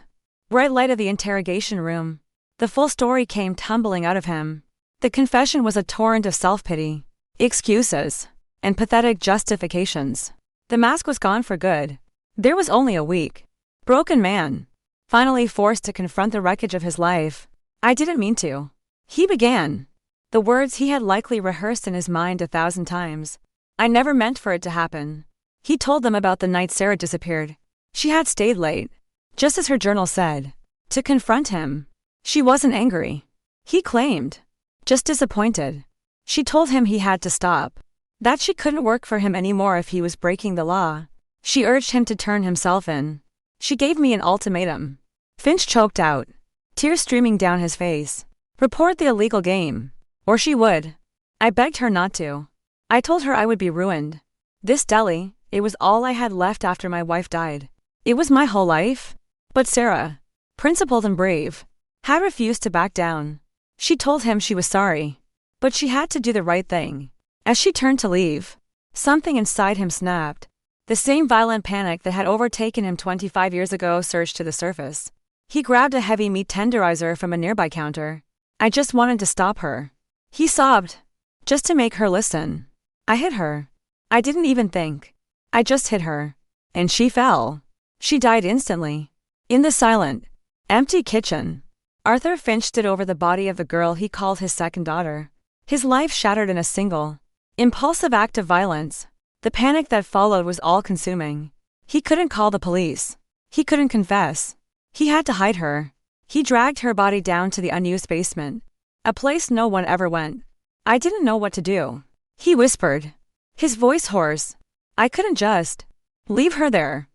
Speaker 1: bright light of the interrogation room, the full story came tumbling out of him. The confession was a torrent of self-pity, excuses, and pathetic justifications. The mask was gone for good. There was only a weak, broken man, finally forced to confront the wreckage of his life. I didn't mean to. He began, the words he had likely rehearsed in his mind 1,000 times. I never meant for it to happen. He told them about the night Sarah disappeared. She had stayed late, just as her journal said, to confront him. She wasn't angry, he claimed, just disappointed. She told him he had to stop, that she couldn't work for him anymore if he was breaking the law. She urged him to turn himself in. She gave me an ultimatum. Finch choked out, tears streaming down his face. Report the illegal game, or she would. I begged her not to. I told her I would be ruined. This deli, it was all I had left after my wife died. It was my whole life. But Sarah, principled and brave, had refused to back down. She told him she was sorry, but she had to do the right thing. As she turned to leave, something inside him snapped. The same violent panic that had overtaken him 25 years ago surged to the surface. He grabbed a heavy meat tenderizer from a nearby counter. I just wanted to stop her, he sobbed, just to make her listen. I hit her. I didn't even think. I just hit her. And she fell. She died instantly. In the silent, empty kitchen, Arthur Finch stood over the body of the girl he called his second daughter. His life shattered in a single, impulsive act of violence. The panic that followed was all-consuming. He couldn't call the police. He couldn't confess. He had to hide her. He dragged her body down to the unused basement, a place no one ever went. I didn't know what to do, he whispered, his voice hoarse. I couldn't just leave her there.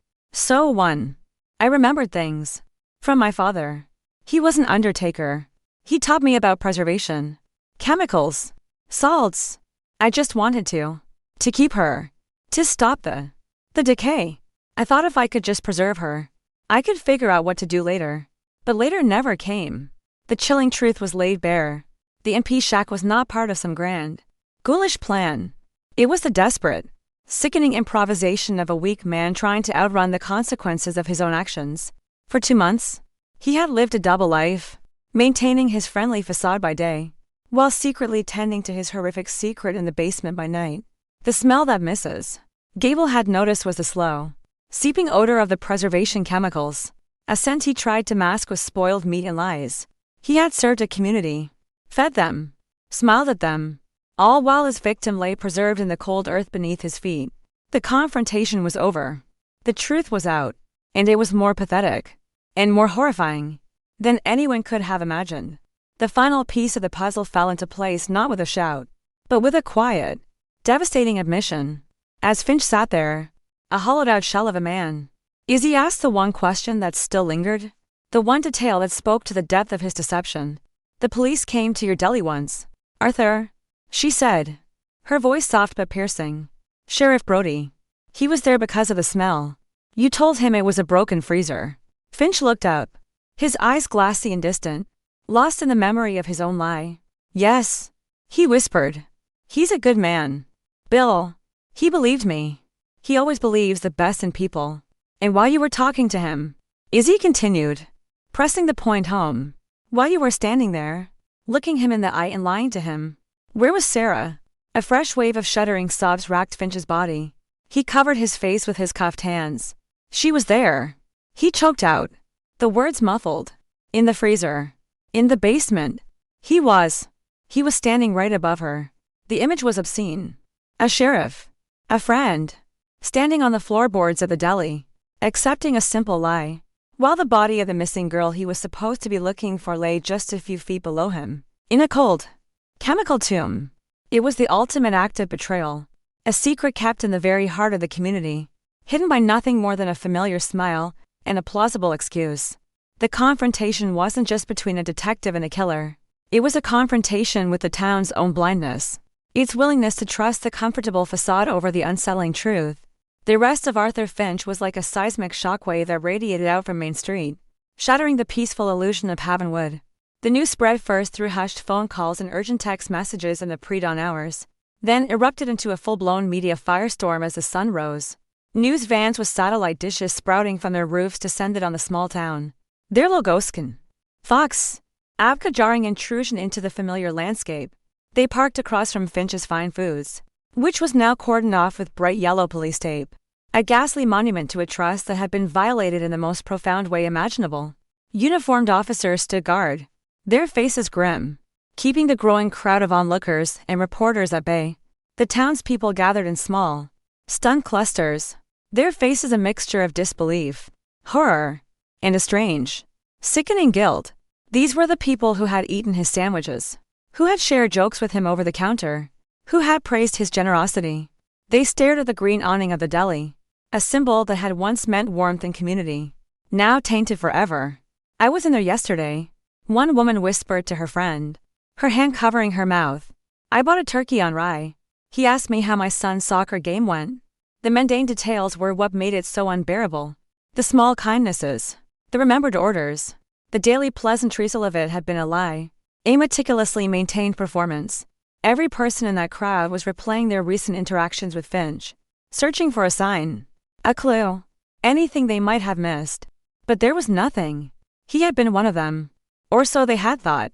Speaker 1: I remembered things from my father. He was an undertaker. He taught me about preservation, chemicals, salts. I just wanted to keep her, to stop the decay. I thought if I could just preserve her, I could figure out what to do later. But later never came. The chilling truth was laid bare. The MP shack was not part of some grand, ghoulish plan. It was the desperate, sickening improvisation of a weak man trying to outrun the consequences of his own actions. For 2 months, he had lived a double life, maintaining his friendly facade by day, while secretly tending to his horrific secret in the basement by night. The smell that Mrs. Gable had noticed was the slow, seeping odor of the preservation chemicals, a scent he tried to mask with spoiled meat and lies. He had served a community, fed them, smiled at them, all while his victim lay preserved in the cold earth beneath his feet. The confrontation was over. The truth was out, and it was more pathetic, and more horrifying, than anyone could have imagined. The final piece of the puzzle fell into place not with a shout, but with a quiet, devastating admission. As Finch sat there, a hollowed-out shell of a man, Izzy asked the one question that still lingered, the one detail that spoke to the depth of his deception. "The police came to your deli once, Arthur," she said, her voice soft but piercing. "Sheriff Brody. He was there because of the smell. You told him it was a broken freezer." Finch looked up, his eyes glassy and distant, lost in the memory of his own lie. "Yes," he whispered. "He's a good man, Bill. He believed me. He always believes the best in people. And while you were talking to him," Izzy continued, pressing the point home, "while you were standing there, looking him in the eye and lying to him, where was Sarah?" A fresh wave of shuddering sobs racked Finch's body. He covered his face with his cuffed hands. "She was there," he choked out, the words muffled. "In the freezer. In the basement. He was standing right above her." The image was obscene. A sheriff, a friend, standing on the floorboards of the deli, accepting a simple lie, while the body of the missing girl he was supposed to be looking for lay just a few feet below him, in a cold, chemical tomb. It was the ultimate act of betrayal, a secret kept in the very heart of the community, hidden by nothing more than a familiar smile and a plausible excuse. The confrontation wasn't just between a detective and a killer. It was a confrontation with the town's own blindness, its willingness to trust the comfortable facade over the unsettling truth. The arrest of Arthur Finch was like a seismic shockwave that radiated out from Main Street, shattering the peaceful illusion of Havenwood. The news spread first through hushed phone calls and urgent text messages in the pre-dawn hours, then erupted into a full-blown media firestorm as the sun rose. News vans with satellite dishes sprouting from their roofs descended on the small town, their Logoskin, Fox, Abka jarring intrusion into the familiar landscape. They parked across from Finch's Fine Foods, which was now cordoned off with bright yellow police tape, a ghastly monument to a trust that had been violated in the most profound way imaginable. Uniformed officers stood guard, their faces grim, keeping the growing crowd of onlookers and reporters at bay. The townspeople gathered in small, stunned clusters, their faces a mixture of disbelief, horror, and a strange, sickening guilt. These were the people who had eaten his sandwiches, who had shared jokes with him over the counter, who had praised his generosity. They stared at the green awning of the deli, a symbol that had once meant warmth and community, now tainted forever. "I was in there yesterday," one woman whispered to her friend, her hand covering her mouth. "I bought a turkey on rye. He asked me how my son's soccer game went." The mundane details were what made it so unbearable. The small kindnesses, the remembered orders, the daily pleasantries. All of it had been a lie, a meticulously maintained performance. Every person in that crowd was replaying their recent interactions with Finch, searching for a sign, a clue, anything they might have missed. But there was nothing. He had been one of them. Or so they had thought.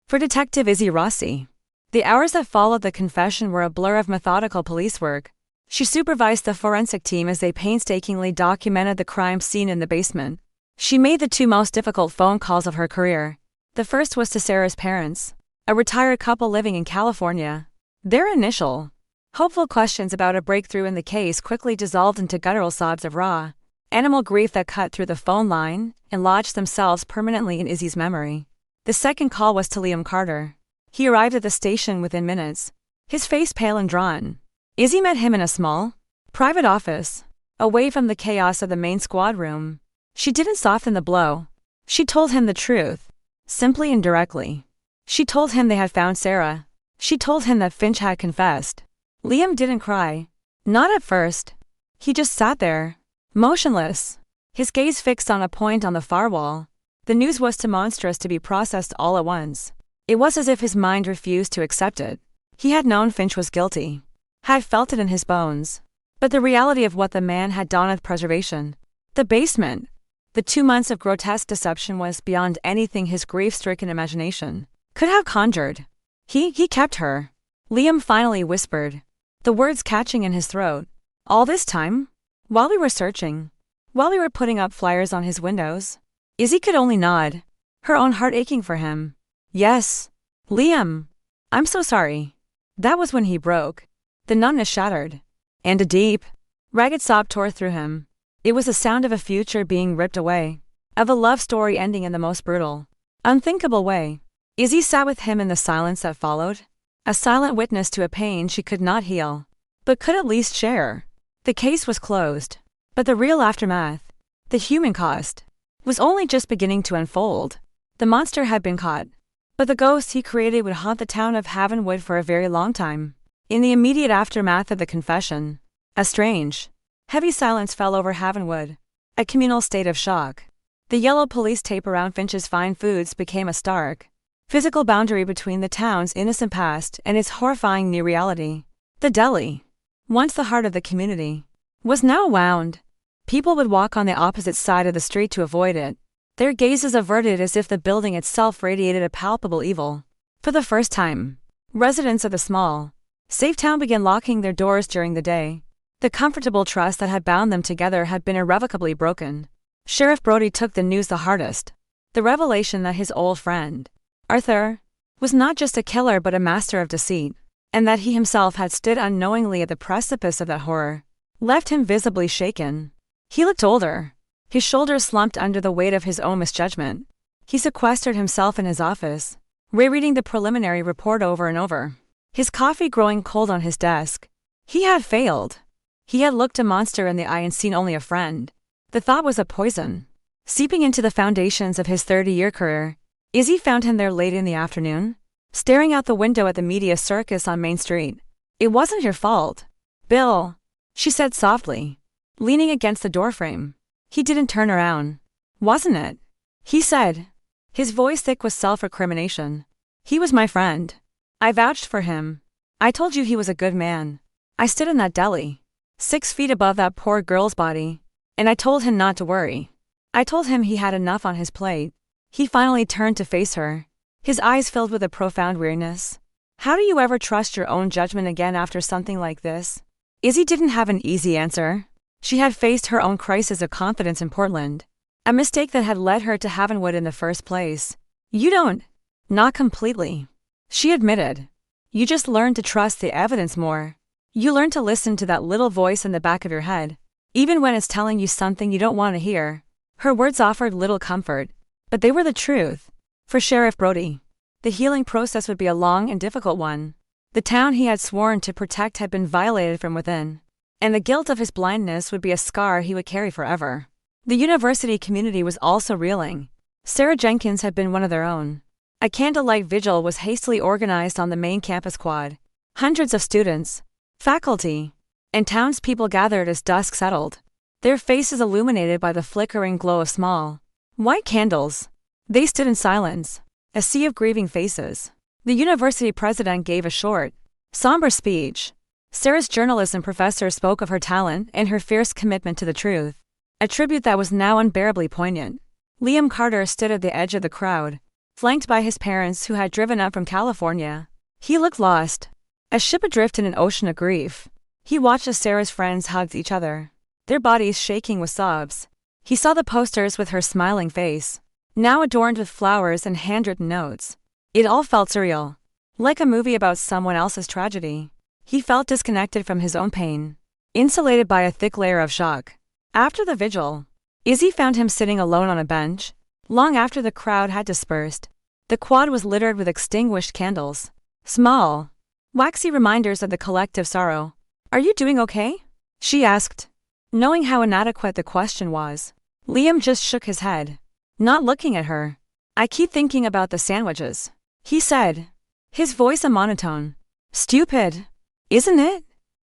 Speaker 1: For Detective Izzy Rossi, the hours that followed the confession were a blur of methodical police work. She supervised the forensic team as they painstakingly documented the crime scene in the basement. She made the 2 most difficult phone calls of her career. The first was to Sarah's parents, a retired couple living in California. Their initial, hopeful questions about a breakthrough in the case quickly dissolved into guttural sobs of raw, animal grief that cut through the phone line and lodged themselves permanently in Izzy's memory. The second call was to Liam Carter. He arrived at the station within minutes, his face pale and drawn. Izzy met him in a small, private office, away from the chaos of the main squad room. She didn't soften the blow. She told him the truth, simply and directly. She told him they had found Sarah. She told him that Finch had confessed. Liam didn't cry. Not at first. He just sat there, motionless, his gaze fixed on a point on the far wall. The news was too monstrous to be processed all at once. It was as if his mind refused to accept it. He had known Finch was guilty. had felt it in his bones. But the reality of what the man had done with preservation, the basement, the 2 months of grotesque deception was beyond anything his grief-stricken imagination could have conjured. He kept her. Liam finally whispered, the words catching in his throat. All this time? While we were searching? While we were putting up flyers on his windows? Izzy could only nod, her own heart aching for him. Yes. Liam. I'm so sorry. That was when he broke. The numbness shattered. And a deep, ragged sob tore through him. It was the sound of a future being ripped away. Of a love story ending in the most brutal, unthinkable way. Izzy sat with him in the silence that followed. A silent witness to a pain she could not heal, but could at least share. The case was closed. But the real aftermath, the human cost, was only just beginning to unfold. The monster had been caught, but the ghost he created would haunt the town of Havenwood for a very long time. In the immediate aftermath of the confession, a strange, heavy silence fell over Havenwood, a communal state of shock. The yellow police tape around Finch's Fine Foods became a stark, physical boundary between the town's innocent past and its horrifying new reality. The Deli, once the heart of the community, was now wound. People would walk on the opposite side of the street to avoid it, their gazes averted as if the building itself radiated a palpable evil. For the first time, residents of the small, safe town began locking their doors during the day. The comfortable trust that had bound them together had been irrevocably broken. Sheriff Brody took the news the hardest. The revelation that his old friend, Arthur, was not just a killer but a master of deceit, and that he himself had stood unknowingly at the precipice of that horror, left him visibly shaken. He looked older. His shoulders slumped under the weight of his own misjudgment. He sequestered himself in his office, rereading the preliminary report over and over, his coffee growing cold on his desk. He had failed. He had looked a monster in the eye and seen only a friend. The thought was a poison, seeping into the foundations of his 30-year career. Izzy found him there late in the afternoon, staring out the window at the media circus on Main Street. It wasn't your fault, Bill, she said softly, leaning against the doorframe. He didn't turn around. Wasn't it? He said, his voice thick with self-recrimination. He was my friend. I vouched for him. I told you he was a good man. I stood in that deli, 6 feet above that poor girl's body, and I told him not to worry. I told him he had enough on his plate. He finally turned to face her, his eyes filled with a profound weariness. How do you ever trust your own judgment again after something like this? Izzy didn't have an easy answer. She had faced her own crisis of confidence in Portland, a mistake that had led her to Havenwood in the first place. You don't. Not completely, she admitted. You just learn to trust the evidence more. You learn to listen to that little voice in the back of your head, even when it's telling you something you don't want to hear. Her words offered little comfort, but they were the truth. For Sheriff Brody, the healing process would be a long and difficult one. The town he had sworn to protect had been violated from within, and the guilt of his blindness would be a scar he would carry forever. The university community was also reeling. Sarah Jenkins had been one of their own. A candlelight vigil was hastily organized on the main campus quad. Hundreds of students, faculty, and townspeople gathered as dusk settled, their faces illuminated by the flickering glow of small, white candles. They stood in silence, a sea of grieving faces. The university president gave a short, somber speech. Sarah's journalism professor spoke of her talent and her fierce commitment to the truth, a tribute that was now unbearably poignant. Liam Carter stood at the edge of the crowd, flanked by his parents who had driven up from California. He looked lost, a ship adrift in an ocean of grief. He watched as Sarah's friends hugged each other, their bodies shaking with sobs. He saw the posters with her smiling face, now adorned with flowers and handwritten notes. It all felt surreal, like a movie about someone else's tragedy. He felt disconnected from his own pain, insulated by a thick layer of shock. After the vigil, Izzy found him sitting alone on a bench, long after the crowd had dispersed. The quad was littered with extinguished candles, small, waxy reminders of the collective sorrow. Are you doing okay? She asked, knowing how inadequate the question was. Liam just shook his head, not looking at her. I keep thinking about the sandwiches, he said, his voice a monotone. Stupid, isn't it?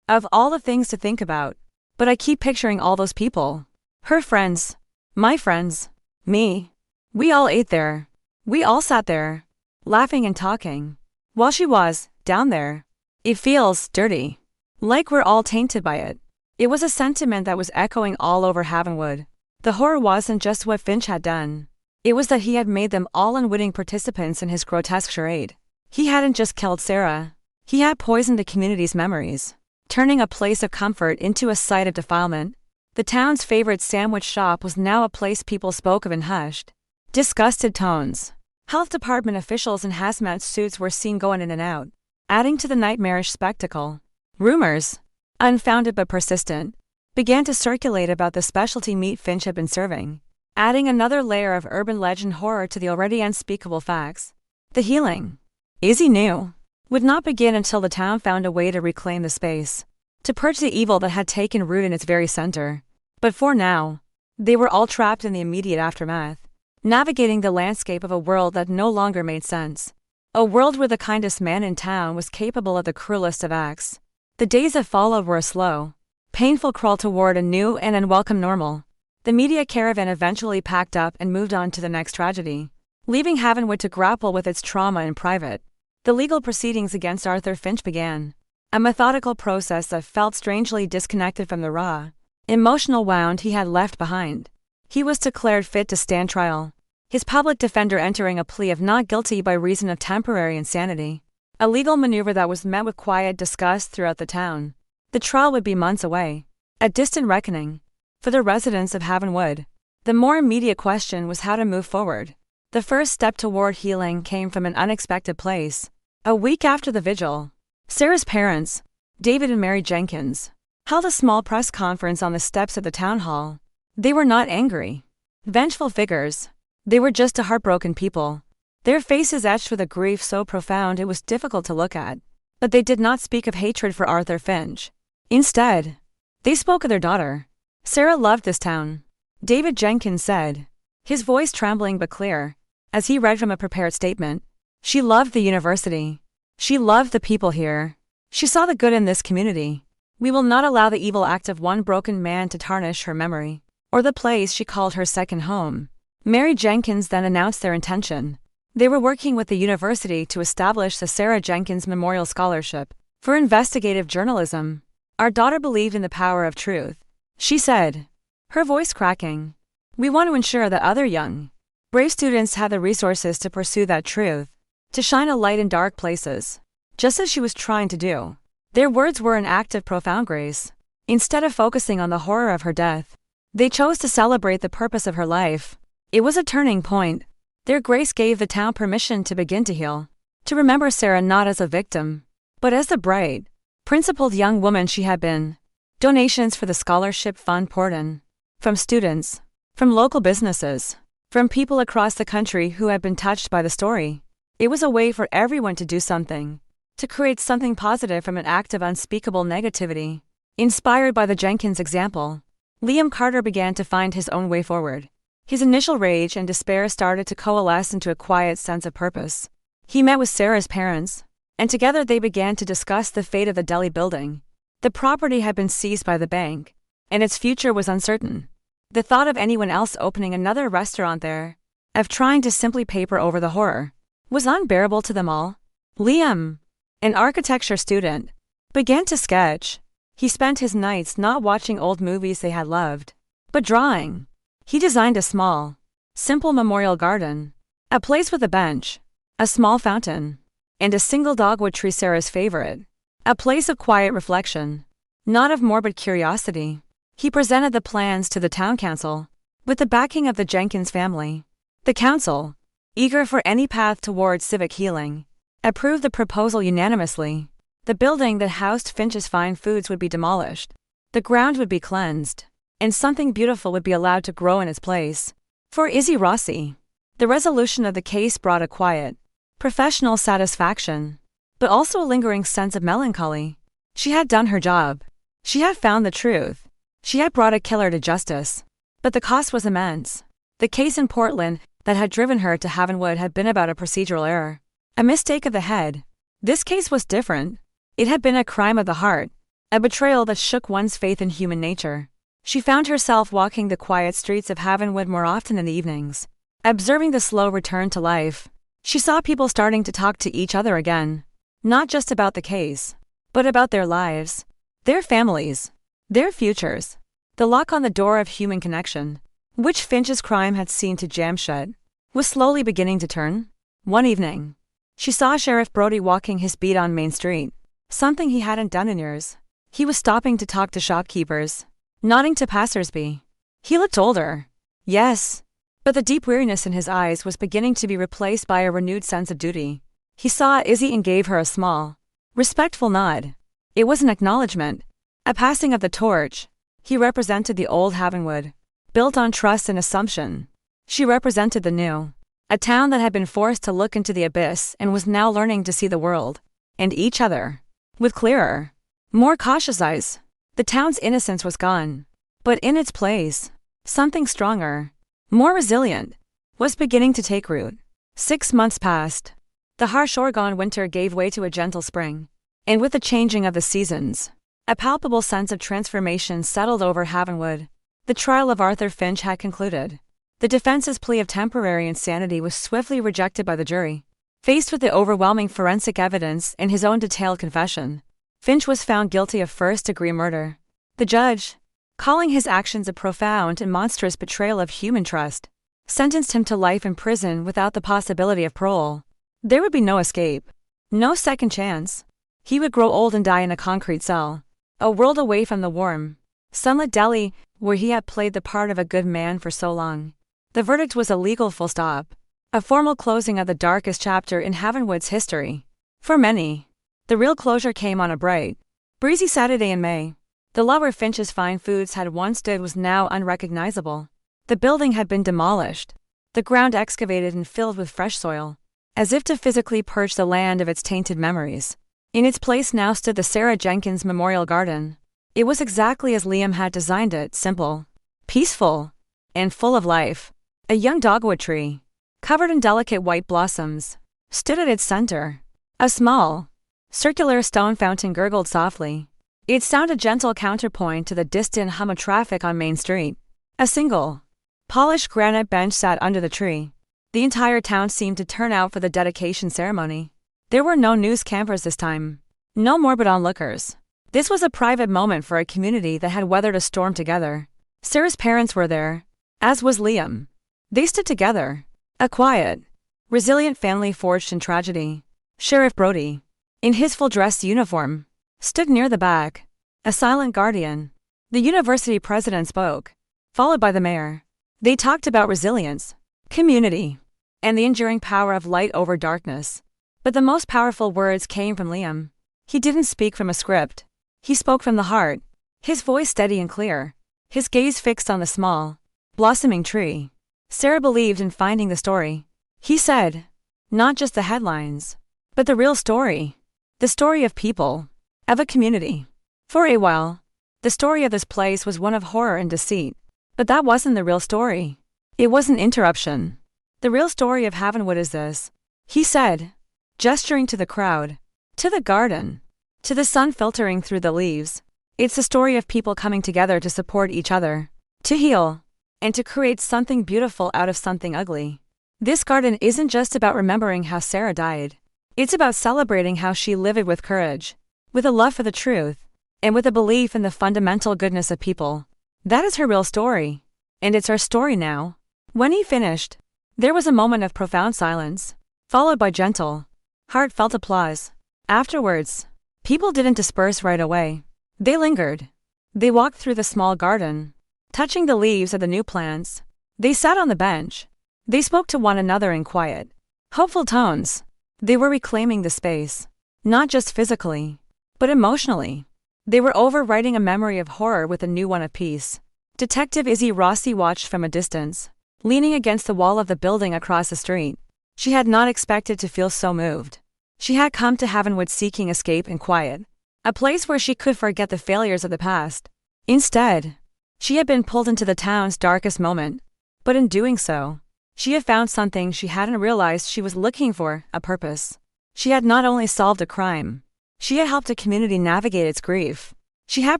Speaker 1: Of all the things to think about. But I keep picturing all those people. Her friends, my friends, me. We all ate there. We all sat there, laughing and talking, while she was down there. It feels dirty. Like we're all tainted by it. It was a sentiment that was echoing all over Havenwood. The horror wasn't just what Finch had done. It was that he had made them all unwitting participants in his grotesque charade. He hadn't just killed Sarah. He had poisoned the community's memories, turning a place of comfort into a site of defilement. The town's favorite sandwich shop was now a place people spoke of in hushed, disgusted tones. Health department officials in hazmat suits were seen going in and out, adding to the nightmarish spectacle. Rumors, unfounded but persistent, began to circulate about the specialty meat Finch had been serving, adding another layer of urban legend horror to the already unspeakable facts. The healing, Izzy knew, would not begin until the town found a way to reclaim the space, to purge the evil that had taken root in its very center. But for now, they were all trapped in the immediate aftermath, navigating the landscape of a world that no longer made sense. A world where the kindest man in town was capable of the cruelest of acts. The days that followed were a slow, painful crawl toward a new and unwelcome normal. The media caravan eventually packed up and moved on to the next tragedy, leaving Havenwood to grapple with its trauma in private. The legal proceedings against Arthur Finch began, a methodical process that felt strangely disconnected from the raw, emotional wound he had left behind. He was declared fit to stand trial, his public defender entering a plea of not guilty by reason of temporary insanity, a legal maneuver that was met with quiet disgust throughout the town. The trial would be months away, a distant reckoning. For the residents of Havenwood, the more immediate question was how to move forward. The first step toward healing came from an unexpected place. A week after the vigil, Sarah's parents, David and Mary Jenkins, held a small press conference on the steps of the town hall. They were not angry, vengeful figures. They were just a heartbroken people, their faces etched with a grief so profound it was difficult to look at. But they did not speak of hatred for Arthur Finch. Instead, they spoke of their daughter. Sarah loved this town, David Jenkins said, his voice trembling but clear, as he read from a prepared statement. She loved the university. She loved the people here. She saw the good in this community. We will not allow the evil act of one broken man to tarnish her memory, or the place she called her second home. Mary Jenkins then announced their intention. They were working with the university to establish the Sarah Jenkins Memorial Scholarship for investigative journalism. Our daughter believed in the power of truth, she said, her voice cracking. We want to ensure that other young, brave students have the resources to pursue that truth, to shine a light in dark places, just as she was trying to do. Their words were an act of profound grace. Instead of focusing on the horror of her death, they chose to celebrate the purpose of her life. It was a turning point. Their grace gave the town permission to begin to heal, to remember Sarah not as a victim, but as the bright, principled young woman she had been. Donations for the scholarship fund poured in, from students, from local businesses, from people across the country who had been touched by the story. It was a way for everyone to do something, to create something positive from an act of unspeakable negativity. Inspired by the Jenkins example, Liam Carter began to find his own way forward. His initial rage and despair started to coalesce into a quiet sense of purpose. He met with Sarah's parents, and together they began to discuss the fate of the Deli building. The property had been seized by the bank, and its future was uncertain. The thought of anyone else opening another restaurant there, of trying to simply paper over the horror, was unbearable to them all. Liam, an architecture student, began to sketch. He spent his nights not watching old movies they had loved, but drawing. He designed a small, simple memorial garden, a place with a bench, a small fountain, and a single dogwood tree, Sarah's favorite, a place of quiet reflection, not of morbid curiosity. He presented the plans to the town council, with the backing of the Jenkins family. The council, eager for any path towards civic healing, approved the proposal unanimously. The building that housed Finch's Fine Foods would be demolished. The ground would be cleansed, and something beautiful would be allowed to grow in its place. For Izzy Rossi, the resolution of the case brought a quiet, professional satisfaction, but also a lingering sense of melancholy. She had done her job. She had found the truth. She had brought a killer to justice. But the cost was immense. The case in Portland that had driven her to Havenwood had been about a procedural error, a mistake of the head. This case was different. It had been a crime of the heart, a betrayal that shook one's faith in human nature. She found herself walking the quiet streets of Havenwood more often in the evenings, observing the slow return to life. She saw people starting to talk to each other again, not just about the case, but about their lives. their families, their futures. The lock on the door of human connection, which Finch's crime had seemed to jam shut, was slowly beginning to turn. One evening, she saw Sheriff Brody walking his beat on Main Street, something he hadn't done in years. He was stopping to talk to shopkeepers, nodding to passersby. He looked older, yes, but the deep weariness in his eyes was beginning to be replaced by a renewed sense of duty. He saw Izzy and gave her a small, respectful nod. It was an acknowledgement, a passing of the torch. He represented the old Havenwood, built on trust and assumption. She represented the new, a town that had been forced to look into the abyss and was now learning to see the world, and each other, with clearer, more cautious eyes. The town's innocence was gone, but in its place, something stronger, more resilient, was beginning to take root. 6 months passed. The harsh Oregon winter gave way to a gentle spring, and with the changing of the seasons, a palpable sense of transformation settled over Havenwood. The trial of Arthur Finch had concluded. The defense's plea of temporary insanity was swiftly rejected by the jury. Faced with the overwhelming forensic evidence and his own detailed confession, Finch was found guilty of first-degree murder. The judge, calling his actions a profound and monstrous betrayal of human trust, sentenced him to life in prison without the possibility of parole. There would be no escape, no second chance. He would grow old and die in a concrete cell, a world away from the warm, sunlit Deli where he had played the part of a good man for so long. The verdict was a legal full stop, a formal closing of the darkest chapter in Havenwood's history. For many, the real closure came on a bright, breezy Saturday in May. The lot where Finch's fine foods had once stood was now unrecognizable. The building had been demolished, the ground excavated and filled with fresh soil, as if to physically purge the land of its tainted memories. In its place now stood the Sarah Jenkins Memorial Garden. It was exactly as Liam had designed it, simple, peaceful, and full of life. A young dogwood tree, covered in delicate white blossoms, stood at its center. A small, circular stone fountain gurgled softly. It sounded a gentle counterpoint to the distant hum of traffic on Main Street. A single, polished granite bench sat under the tree. The entire town seemed to turn out for the dedication ceremony. There were no news campers this time, no morbid onlookers. This was a private moment for a community that had weathered a storm together. Sarah's parents were there, as was Liam. They stood together, a quiet, resilient family forged in tragedy. Sheriff Brody, in his full-dress uniform, stood near the back, a silent guardian. The university president spoke, followed by the mayor. They talked about resilience, community, and the enduring power of light over darkness. But the most powerful words came from Liam. He didn't speak from a script. He spoke from the heart, his voice steady and clear, his gaze fixed on the small, blossoming tree. Sarah believed in finding the story. He said, not just the headlines, but the real story. The story of people, of a community. For a while, the story of this place was one of horror and deceit. But that wasn't the real story. It was an interruption. The real story of Havenwood is this, he said, gesturing to the crowd, to the garden, to the sun filtering through the leaves. It's the story of people coming together to support each other, to heal, and to create something beautiful out of something ugly. This garden isn't just about remembering how Sarah died. It's about celebrating how she lived with courage, with a love for the truth, and with a belief in the fundamental goodness of people. That is her real story, and it's our story now. When he finished, there was a moment of profound silence, followed by gentle, heartfelt applause. Afterwards, people didn't disperse right away. They lingered. They walked through the small garden, touching the leaves of the new plants. They sat on the bench. They spoke to one another in quiet, hopeful tones. They were reclaiming the space, not just physically, but emotionally. They were overwriting a memory of horror with a new one of peace. Detective Izzy Rossi watched from a distance, leaning against the wall of the building across the street. She had not expected to feel so moved. She had come to Havenwood seeking escape and quiet, a place where she could forget the failures of the past. Instead, she had been pulled into the town's darkest moment. But in doing so, she had found something she hadn't realized she was looking for, a purpose. She had not only solved a crime, she had helped a community navigate its grief. She had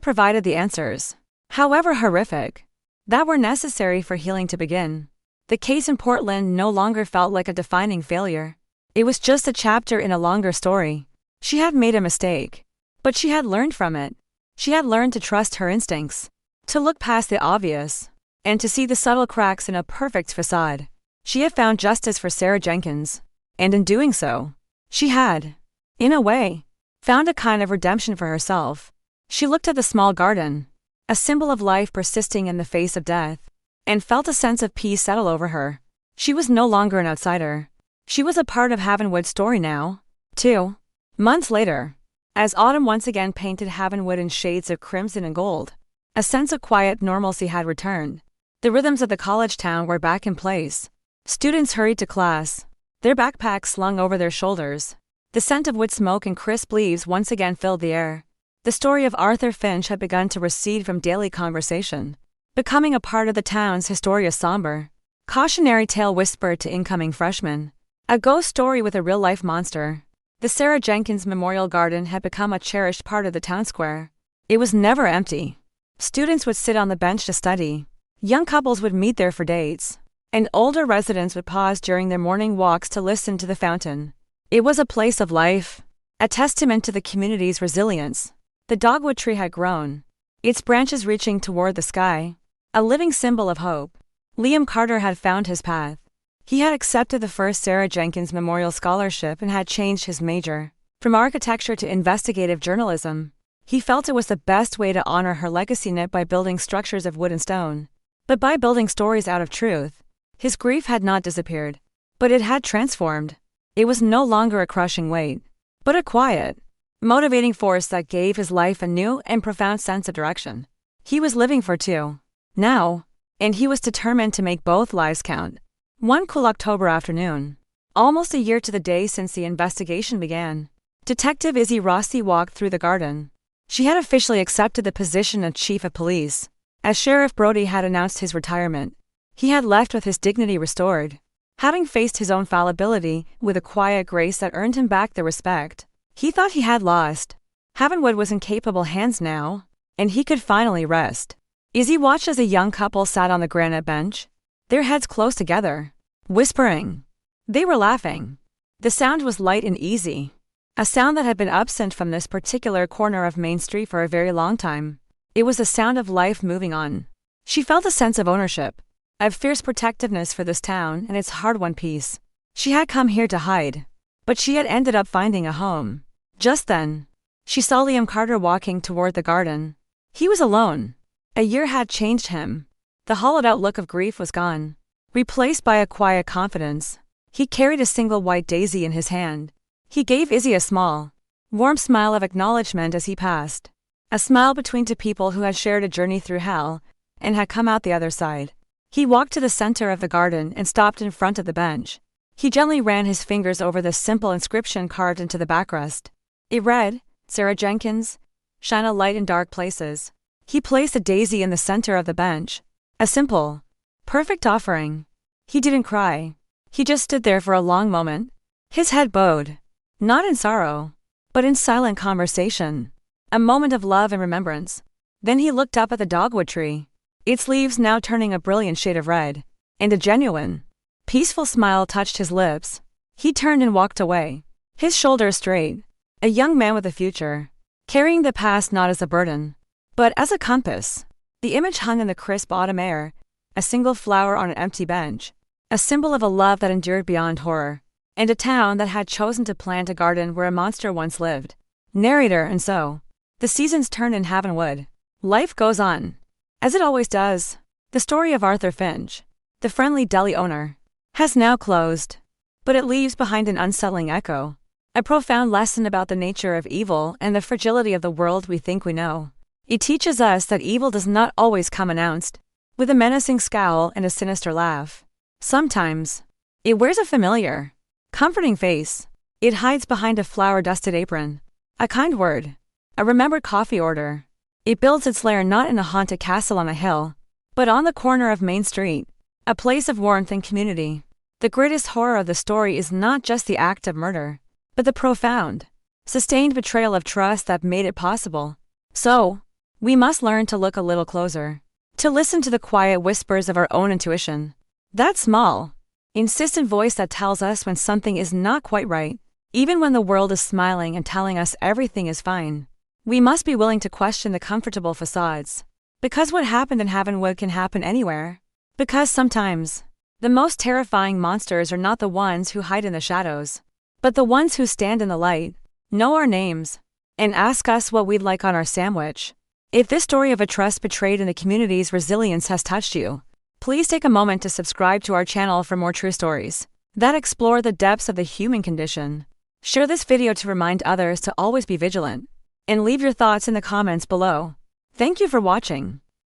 Speaker 1: provided the answers, however horrific, that were necessary for healing to begin. The case in Portland no longer felt like a defining failure. It was just a chapter in a longer story. She had made a mistake, but she had learned from it. She had learned to trust her instincts, to look past the obvious, and to see the subtle cracks in a perfect facade. She had found justice for Sarah Jenkins, and in doing so, she had, in a way, found a kind of redemption for herself. She looked at the small garden, a symbol of life persisting in the face of death, and felt a sense of peace settle over her. She was no longer an outsider. She was a part of Havenwood's story now. 2 months later, as autumn once again painted Havenwood in shades of crimson and gold, a sense of quiet normalcy had returned. The rhythms of the college town were back in place. Students hurried to class, their backpacks slung over their shoulders. The scent of wood smoke and crisp leaves once again filled the air. The story of Arthur Finch had begun to recede from daily conversation, becoming a part of the town's Historia somber. Cautionary tale whispered to incoming freshmen. A ghost story with a real-life monster. The Sarah Jenkins Memorial Garden had become a cherished part of the town square. It was never empty. Students would sit on the bench to study. Young couples would meet there for dates, and older residents would pause during their morning walks to listen to the fountain. It was a place of life, a testament to the community's resilience. The dogwood tree had grown, its branches reaching toward the sky, a living symbol of hope. Liam Carter had found his path. He had accepted the first Sarah Jenkins Memorial Scholarship and had changed his major from architecture to investigative journalism. He felt it was the best way to honor her legacy, not by building structures of wood and stone, but by building stories out of truth. His grief had not disappeared, but it had transformed. It was no longer a crushing weight, but a quiet, motivating force that gave his life a new and profound sense of direction. He was living for two now, and he was determined to make both lives count. One cool October afternoon, almost a year to the day since the investigation began, Detective Izzy Rossi walked through the garden. She had officially accepted the position of chief of police, as Sheriff Brody had announced his retirement. He had left with his dignity restored, having faced his own fallibility with a quiet grace that earned him back the respect he thought he had lost. Havenwood was in capable hands now, and he could finally rest. Izzy watched as a young couple sat on the granite bench, their heads close together, whispering. They were laughing. The sound was light and easy, a sound that had been absent from this particular corner of Main Street for a very long time. It was a sound of life moving on. She felt a sense of ownership, of fierce protectiveness for this town and its hard-won peace. She had come here to hide, but she had ended up finding a home. Just then, she saw Liam Carter walking toward the garden. He was alone. A year had changed him. The hollowed-out look of grief was gone, replaced by a quiet confidence. He carried a single white daisy in his hand. He gave Izzy a small, warm smile of acknowledgement as he passed. A smile between two people who had shared a journey through hell and had come out the other side. He walked to the center of the garden and stopped in front of the bench. He gently ran his fingers over the simple inscription carved into the backrest. It read, "Sarah Jenkins, shine a light in dark places." He placed a daisy in the center of the bench. A simple, perfect offering. He didn't cry. He just stood there for a long moment, his head bowed, not in sorrow, but in silent conversation. A moment of love and remembrance. Then he looked up at the dogwood tree, its leaves now turning a brilliant shade of red, and a genuine, peaceful smile touched his lips. He turned and walked away, his shoulders straight, a young man with a future, carrying the past not as a burden, but as a compass. The image hung in the crisp autumn air, a single flower on an empty bench, a symbol of a love that endured beyond horror, and a town that had chosen to plant a garden where a monster once lived. Narrator. And so, the seasons turn in Havenwood. Life goes on, as it always does. The story of Arthur Finch, the friendly deli owner, has now closed, but it leaves behind an unsettling echo, a profound lesson about the nature of evil and the fragility of the world we think we know. It teaches us that evil does not always come announced, with a menacing scowl and a sinister laugh. Sometimes, it wears a familiar, comforting face. It hides behind a flower-dusted apron, a kind word, a remembered coffee order. It builds its lair not in a haunted castle on a hill, but on the corner of Main Street, a place of warmth and community. The greatest horror of the story is not just the act of murder, but the profound, sustained betrayal of trust that made it possible. So, we must learn to look a little closer, to listen to the quiet whispers of our own intuition. That small, insistent voice that tells us when something is not quite right, even when the world is smiling and telling us everything is fine. We must be willing to question the comfortable facades. Because what happened in Havenwood can happen anywhere. Because sometimes, the most terrifying monsters are not the ones who hide in the shadows, but the ones who stand in the light, know our names, and ask us what we'd like on our sandwich. If this story of a trust betrayed and the community's resilience has touched you, please take a moment to subscribe to our channel for more true stories that explore the depths of the human condition. Share this video to remind others to always be vigilant, and leave your thoughts in the comments below. Thank you for watching.